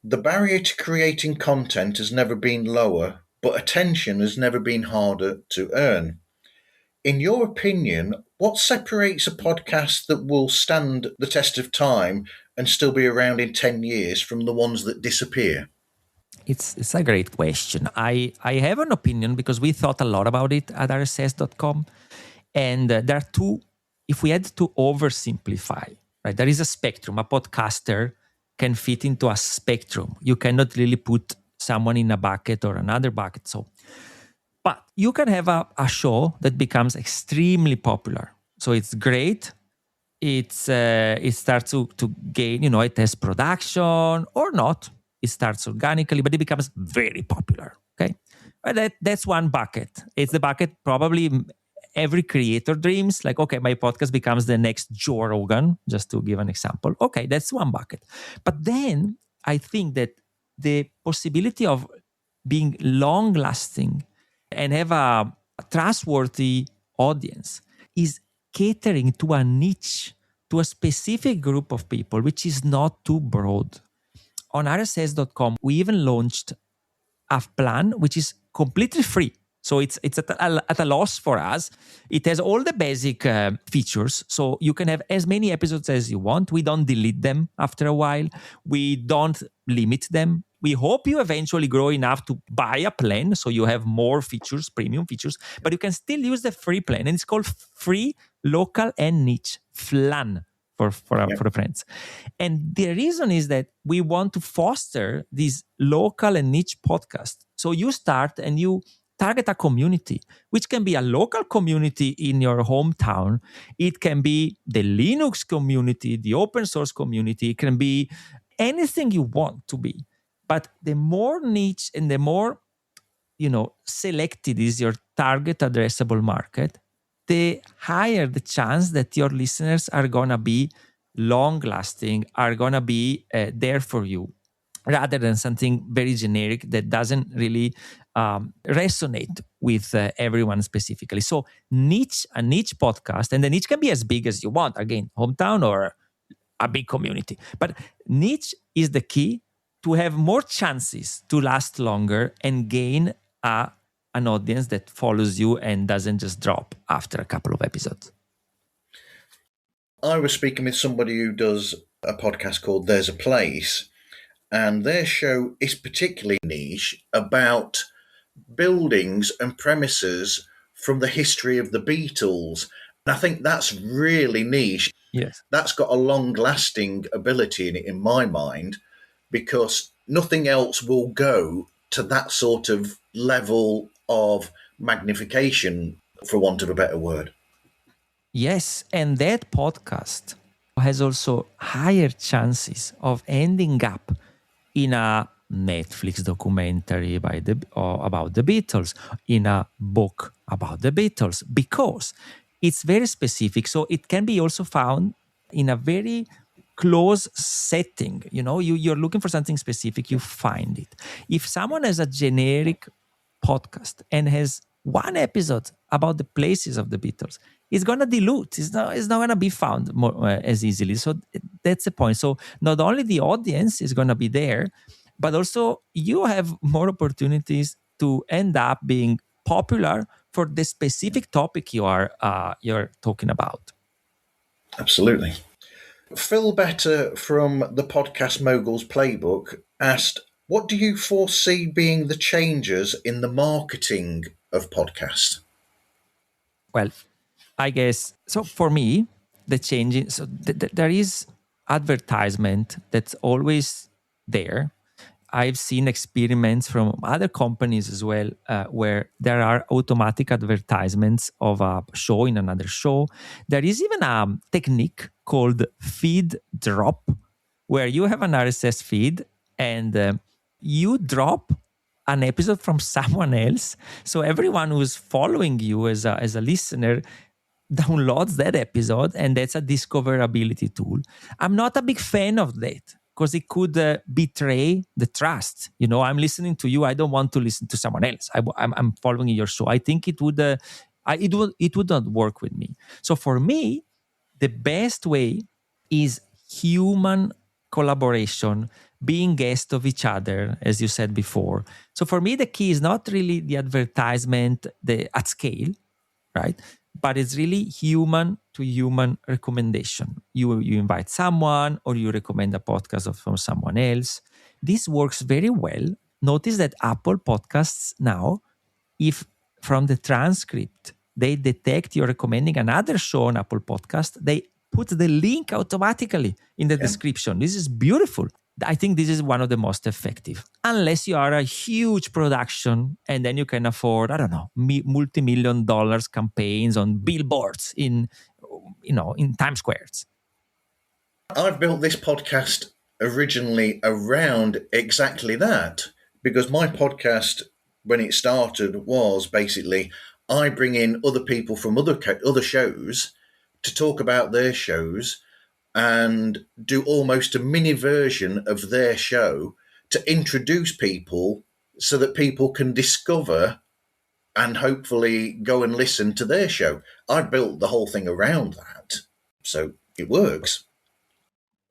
the barrier to creating content has never been lower, but attention has never been harder to earn. In your opinion, what separates a podcast that will stand the test of time and still be around in 10 years from the ones that disappear? It's a great question. I have an opinion because we thought a lot about it at rss.com. And there are two, if we had to oversimplify, right? There is a spectrum. A podcaster can fit into a spectrum. You cannot really put someone in a bucket or another bucket. But you can have a show that becomes extremely popular. So it's great. it starts to gain, it has production or not. It starts organically, but it becomes very popular. Okay, but that's one bucket. It's the bucket probably every creator dreams, like, okay, my podcast becomes the next Joe Rogan, just to give an example. Okay, that's one bucket. But then I think that the possibility of being long lasting and have a trustworthy audience is catering to a niche, to a specific group of people, which is not too broad. On rss.com, we even launched a plan which is completely free. So it's at a loss for us. It has all the basic features. So you can have as many episodes as you want. We don't delete them after a while. We don't limit them. We hope you eventually grow enough to buy a plan so you have more features, premium features, but you can still use the free plan. And it's called Free Local and Niche, FLAN for the friends. And the reason is that we want to foster this local and niche podcast. So you start and you target a community, which can be a local community in your hometown. It can be the Linux community, the open source community. It can be anything you want to be. But the more niche and the more, selected is your target addressable market, the higher the chance that your listeners are going to be long-lasting, are going to be there for you, rather than something very generic that doesn't really resonate with everyone specifically. So a niche podcast, and the niche can be as big as you want, again, hometown or a big community. But niche is the key to have more chances to last longer and gain an audience that follows you and doesn't just drop after a couple of episodes. I was speaking with somebody who does a podcast called There's a Place, and their show is particularly niche about buildings and premises from the history of the Beatles. And I think that's really niche. Yes. That's got a long-lasting ability in it, in my mind, because nothing else will go to that sort of level of magnification, for want of a better word. Yes, and that podcast has also higher chances of ending up in a Netflix documentary about the Beatles, in a book about the Beatles, because it's very specific. So it can be also found in a very close setting. You're looking for something specific, you find it. If someone has a generic podcast and has one episode about the places of the Beatles, it's going to dilute. It's not going to be found more, as easily. So that's the point. So not only the audience is going to be there, but also you have more opportunities to end up being popular for the specific topic you're talking about. Absolutely. Phil Better from the podcast Mogul's Playbook asked, what do you foresee being the changes in the marketing of podcasts? Well, I guess, so for me, the changing, so there is advertisement that's always there. I've seen experiments from other companies as well, where there are automatic advertisements of a show in another show. There is even a technique called feed drop, where you have an RSS feed and you drop an episode from someone else. So everyone who's following you as a listener downloads that episode, and that's a discoverability tool. I'm not a big fan of that, because it could betray the trust. I'm listening to you. I don't want to listen to someone else. I'm following your show. I think it would not work with me. So for me, the best way is human collaboration, being guests of each other, as you said before. So for me, the key is not really the advertisement at scale, right? But it's really human to human recommendation. You invite someone or you recommend a podcast from someone else. This works very well. Notice that Apple Podcasts now, if from the transcript they detect you're recommending another show on Apple Podcast, they put the link automatically in the description. This is beautiful. I think this is one of the most effective, unless you are a huge production and then you can afford, I don't know, multi-million dollars campaigns on billboards in Times Squares. I've built this podcast originally around exactly that because my podcast, when it started, was basically I bring in other people from other shows to talk about their shows and do almost a mini version of their show to introduce people so that people can discover and hopefully go and listen to their show. I built the whole thing around that. So it works.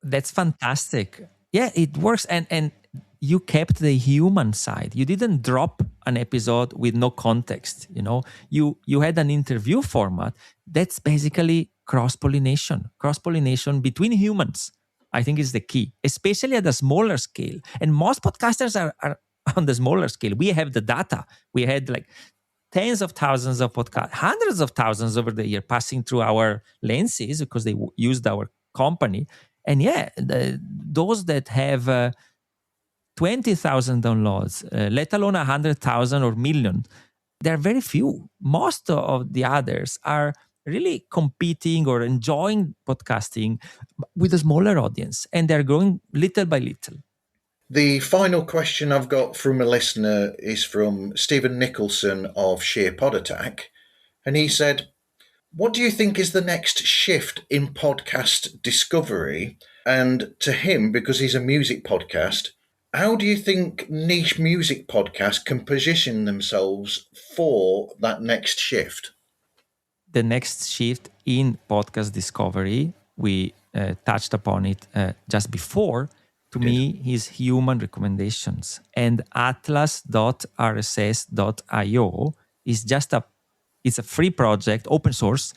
That's fantastic. Yeah, it works. And you kept the human side. You didn't drop an episode with no context, you know. You had an interview format that's basically cross-pollination. Cross-pollination between humans, I think, is the key, especially at a smaller scale. And most podcasters are on the smaller scale. We have the data. We had like tens of thousands of podcasts, hundreds of thousands over the year passing through our lenses because they used our company. And yeah, those that have 20,000 downloads, let alone 100,000 or million, there are very few. Most of the others are really competing or enjoying podcasting with a smaller audience, and they're growing little by little. The final question I've got from a listener is from Stephen Nicholson of Sheer Pod Attack. And he said, what do you think is the next shift in podcast discovery? And to him, because he's a music podcast, how do you think niche music podcasts can position themselves for that next shift? The next shift in podcast discovery, we touched upon it just before, to me, is human recommendations. And atlas.rss.io is it's a free project, open source,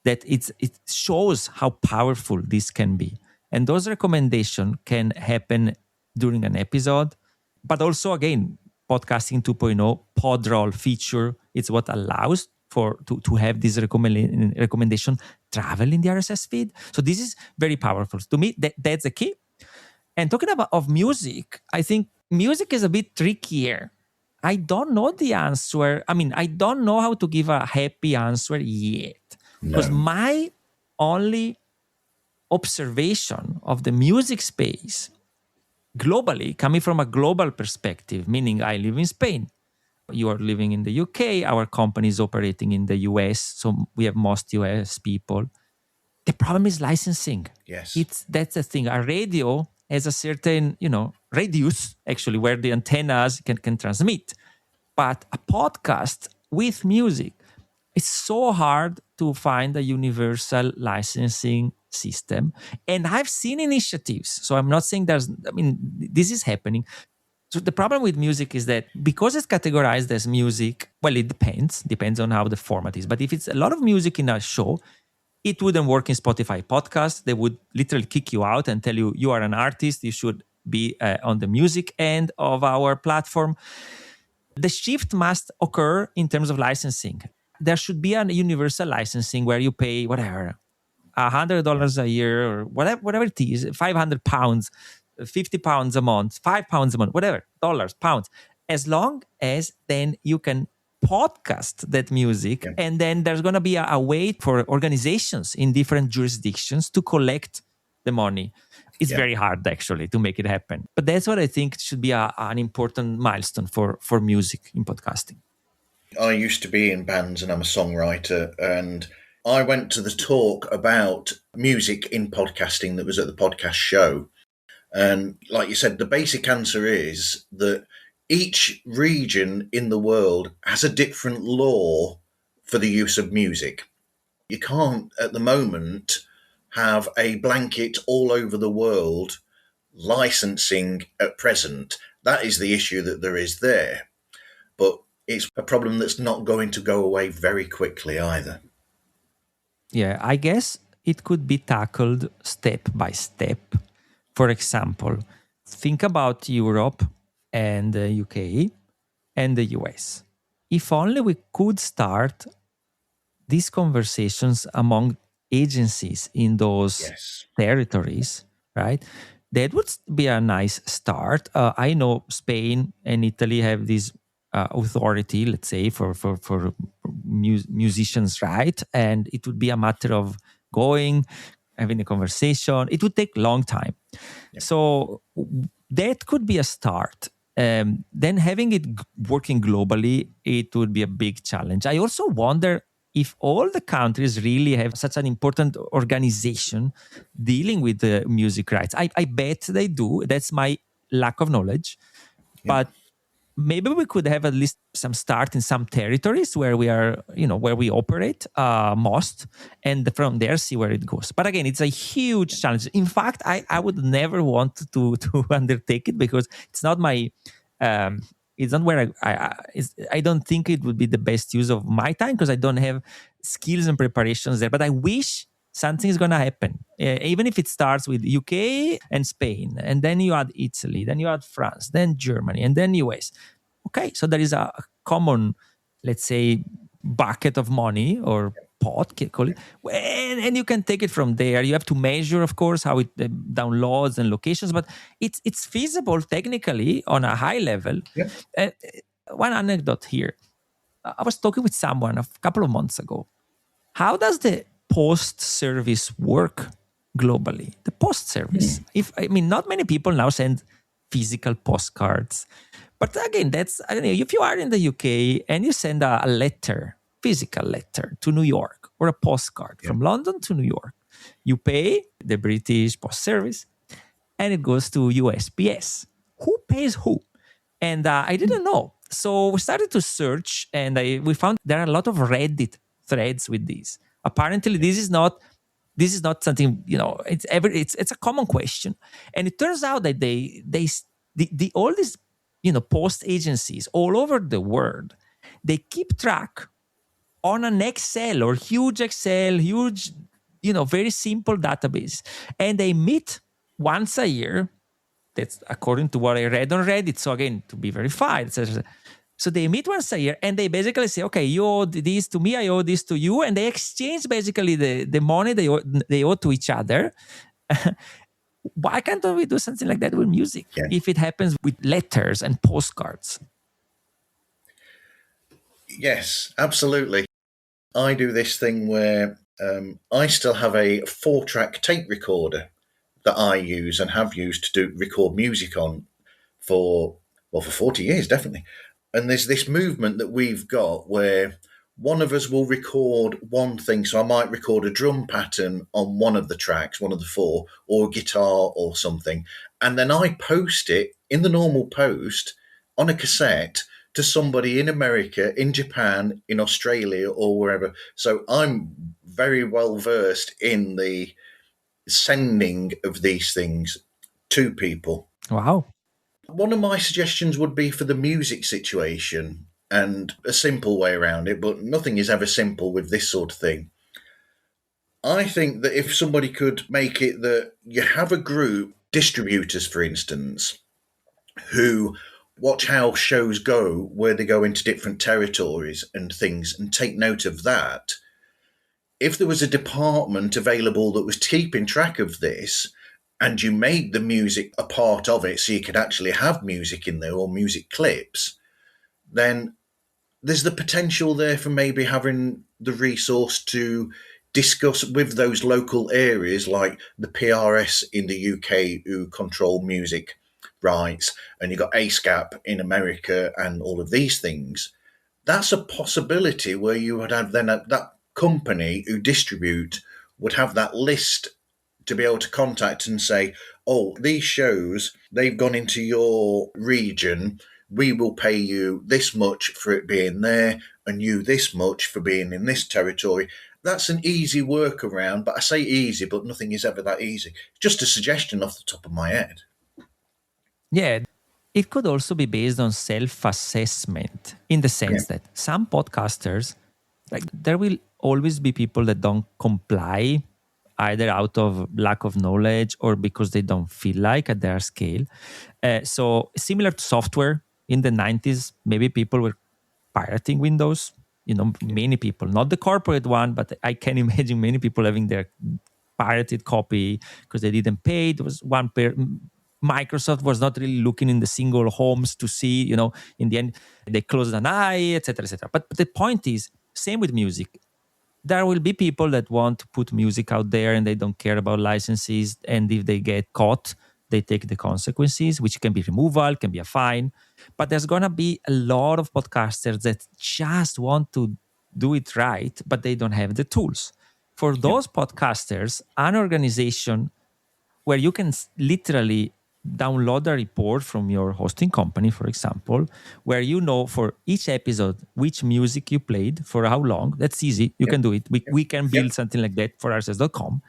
that it shows how powerful this can be. And those recommendations can happen during an episode, but also, again, podcasting 2.0 pod roll feature. It's what allows to have this recommendation travel in the RSS feed. So this is very powerful. To me, that's the key. And talking of music, I think music is a bit trickier. I don't know the answer. I mean, I don't know how to give a happy answer yet. Because my only observation of the music space globally, coming from a global perspective, meaning I live in Spain, you are living in the UK, our company is operating in the US, so we have most US people. The problem is licensing. Yes. That's the thing. A radio has a certain, radius, actually, where the antennas can transmit. But a podcast with music, it's so hard to find a universal licensing system. And I've seen initiatives. So I'm not saying this is happening. So the problem with music is that because it's categorized as music, well, it depends on how the format is. But if it's a lot of music in a show, it wouldn't work in Spotify podcasts. They would literally kick you out and tell you are an artist. You should be on the music end of our platform. The shift must occur in terms of licensing. There should be a universal licensing where you pay whatever, $100 a year or whatever it is, £500, £50 a month, £5 a month, whatever, dollars, pounds, as long as then you can podcast that music. And then there's going to be a way for organizations in different jurisdictions to collect the money. It's very hard, actually, to make it happen. But that's what I think should be an important milestone for music in podcasting. I used to be in bands and I'm a songwriter, and I went to the talk about music in podcasting that was at the podcast show. And like you said, the basic answer is that each region in the world has a different law for the use of music. You can't, at the moment, have a blanket all over the world licensing at present. That is the issue that there is there. But it's a problem that's not going to go away very quickly either. Yeah, I guess it could be tackled step by step. For example, think about Europe and the UK and the US. If only we could start these conversations among agencies in those territories, right? That would be a nice start. I know Spain and Italy have this authority, let's say, for musicians, right? And it would be a matter of going, having a conversation. It would take a long time. So that could be a start. Then having it working globally, it would be a big challenge. I also wonder if all the countries really have such an important organization dealing with the music rights. I bet they do. That's my lack of knowledge. But maybe we could have at least some start in some territories where we are, where we operate most, and from there see where it goes. But again, it's a huge challenge. In fact, I would never want to undertake it, because it's not my it's not where I don't think it would be the best use of my time, because I don't have skills and preparations there. But I wish something is going to happen, even if it starts with UK and Spain, and then you add Italy, then you add France, then Germany, and then US. Okay, so there is a common, let's say, bucket of money or pot, call it, and you can take it from there. You have to measure, of course, how it downloads and locations, but it's feasible technically on a high level. One anecdote here. I was talking with someone a couple of months ago. How does the post service work globally? The post service. Not many people now send physical postcards. But again, I don't know, if you are in the UK and you send a letter, physical letter to New York, or a postcard from London to New York, you pay the British Post Service and it goes to USPS. Who pays who? And I didn't know. So we started to search, and we found there are a lot of Reddit threads with these. Apparently, this is not something, it's a common question. And it turns out that all these post agencies all over the world, they keep track on an Excel or huge, very simple database, and they meet once a year. That's according to what I read on Reddit. So again, to be verified. So they meet once a year, and they basically say, okay, you owe this to me, I owe this to you, and they exchange basically the money they owe to each other. Why can't we do something like that with music? If it happens with letters and postcards? Yes, absolutely. I do this thing where I still have a 4-track tape recorder that I use and have used to record music on for 40 years, definitely. And there's this movement that we've got where one of us will record one thing. So I might record a drum pattern on one of the tracks, one of the 4, or a guitar or something. And then I post it in the normal post on a cassette to somebody in America, in Japan, in Australia, or wherever. So I'm very well versed in the sending of these things to people. Wow. One of my suggestions would be for the music situation, and a simple way around it, but nothing is ever simple with this sort of thing. I think that if somebody could make it that you have a group, distributors, for instance, who watch how shows go, where they go into different territories and things, and take note of that. If there was a department available that was keeping track of this, and you made the music a part of it so you could actually have music in there or music clips, then there's the potential there for maybe having the resource to discuss with those local areas, like the PRS in the UK who control music rights, and you've got ASCAP in America and all of these things. That's a possibility where you would have then that company who distribute would have that list to be able to contact and say, oh, these shows, they've gone into your region. We will pay you this much for it being there, and you this much for being in this territory. That's an easy workaround, but I say easy, but nothing is ever that easy. Just a suggestion off the top of my head. Yeah, it could also be based on self-assessment, in the sense that some podcasters, there will always be people that don't comply, either out of lack of knowledge or because they don't feel like at their scale. So similar to software, in the 90s, maybe people were pirating Windows. Many people, not the corporate one, but I can imagine many people having their pirated copy because they didn't pay. There was one pair. Microsoft was not really looking in the single homes to see, in the end, they closed an eye, etc., etc. But the point is, same with music. there will be people that want to put music out there and they don't care about licenses. And if they get caught, they take the consequences, which can be removal, can be a fine. But there's going to be a lot of podcasters that just want to do it right, but they don't have the tools. For those podcasters, an organization where you can literally download a report from your hosting company, for example, where you know for each episode which music you played for how long. That's easy. You can do it. We can build something like that for RSS.com.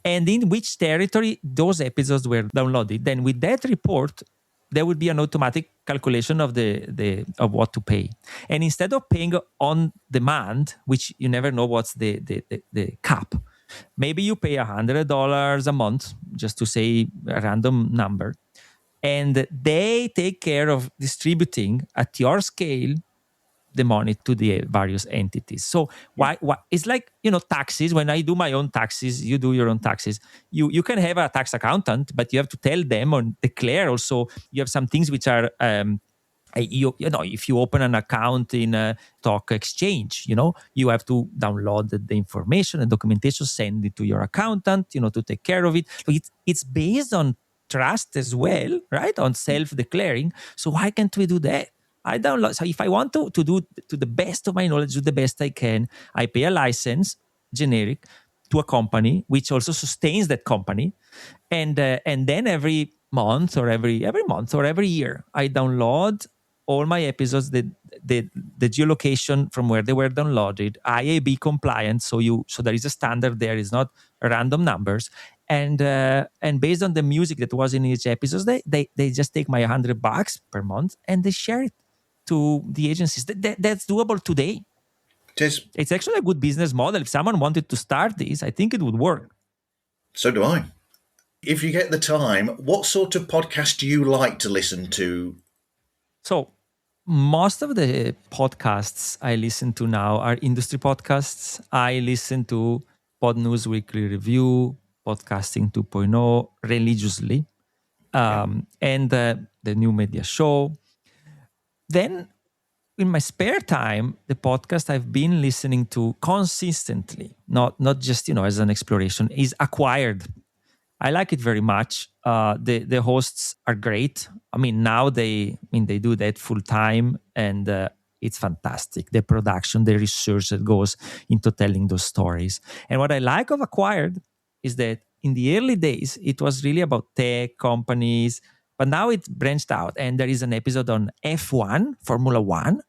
And in which territory those episodes were downloaded. Then with that report, there would be an automatic calculation of of what to pay. And instead of paying on demand, which you never know what's the cap, maybe you pay $100 a month, just to say a random number, and they take care of distributing at your scale the money to the various entities. So why it's like, taxes. When I do my own taxes, you do your own taxes. You can have a tax accountant, but you have to tell them or declare also. You have some things which are if you open an account in a stock exchange, you have to download the information and documentation, send it to your accountant, to take care of it. So it's based on trust as well, right? On self-declaring. So why can't we do that? I download. So if I want to do to the best of my knowledge, do the best I can, I pay a license, generic, to a company which also sustains that company, and then every month or every year, I download all my episodes, the geolocation from where they were downloaded, IAB compliant. So there is a standard there. It's not random numbers. And based on the music that was in each episode, they just take my $100 per month and they share it to the agencies. That's doable today. It's actually a good business model. If someone wanted to start this, I think it would work. So do I. If you get the time, what sort of podcast do you like to listen to? So most of the podcasts I listen to now are industry podcasts. I listen to Pod News Weekly Review, Podcasting 2.0 religiously, and the New Media Show. Then in my spare time, the podcast I've been listening to consistently, not just, as an exploration, is Acquired. I like it very much. The hosts are great. I mean, now they do that full time, and it's fantastic. The production, the research that goes into telling those stories. And what I like of Acquired is that in the early days, it was really about tech companies, but now it branched out, and there is an episode on F1, Formula One.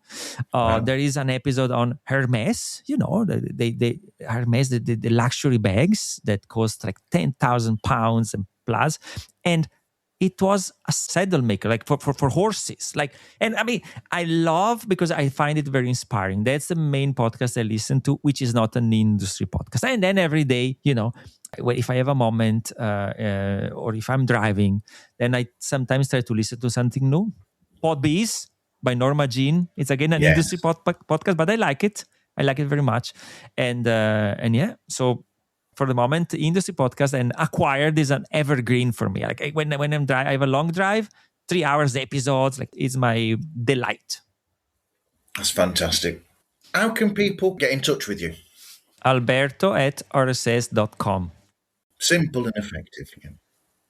Wow. There is an episode on Hermes, the Hermes, the luxury bags that cost like 10,000 pounds and plus. And it was a saddle maker, like for horses. And I mean, I love, because I find it very inspiring. That's the main podcast I listen to, which is not an industry podcast. And then every day, if I have a moment or if I'm driving, then I sometimes try to listen to something new. Podbees by Norma Jean. It's again an industry podcast, but I like it. I like it very much. And yeah, so for the moment, industry podcast and Acquired is an evergreen for me. Like when I'm I have a long drive, 3 hours episodes, it's my delight. That's fantastic. How can people get in touch with you? Alberto at rss.com. Simple and effective. Yeah.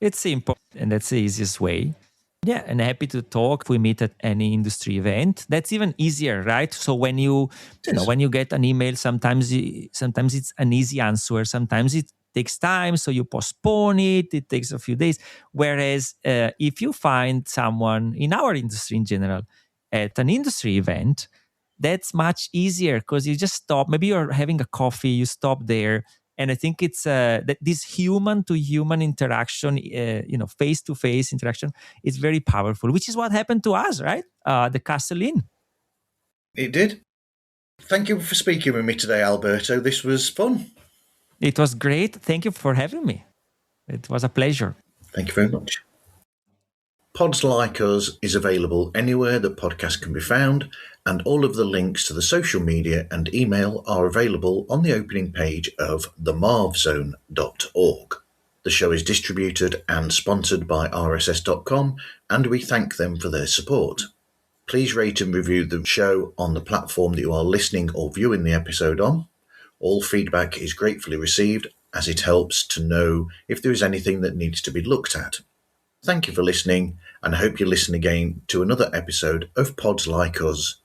It's simple, and that's the easiest way. Yeah, and happy to talk. If we meet at any industry event, that's even easier, right? So when when you get an email, sometimes it's an easy answer. Sometimes it takes time, so you postpone it. It takes a few days. Whereas if you find someone in our industry in general at an industry event, that's much easier because you just stop. Maybe you're having a coffee, you stop there. And I think it's that this human-to-human interaction, face-to-face interaction, is very powerful, which is what happened to us, right? The Castle Inn. It did. Thank you for speaking with me today, Alberto. This was fun. It was great. Thank you for having me. It was a pleasure. Thank you very much. Pods Like Us is available anywhere that podcasts can be found, and all of the links to the social media and email are available on the opening page of themarvzone.org. The show is distributed and sponsored by rss.com, and we thank them for their support. Please rate and review the show on the platform that you are listening or viewing the episode on. All feedback is gratefully received, as it helps to know if there is anything that needs to be looked at. Thank you for listening, and I hope you listen again to another episode of Pods Like Us.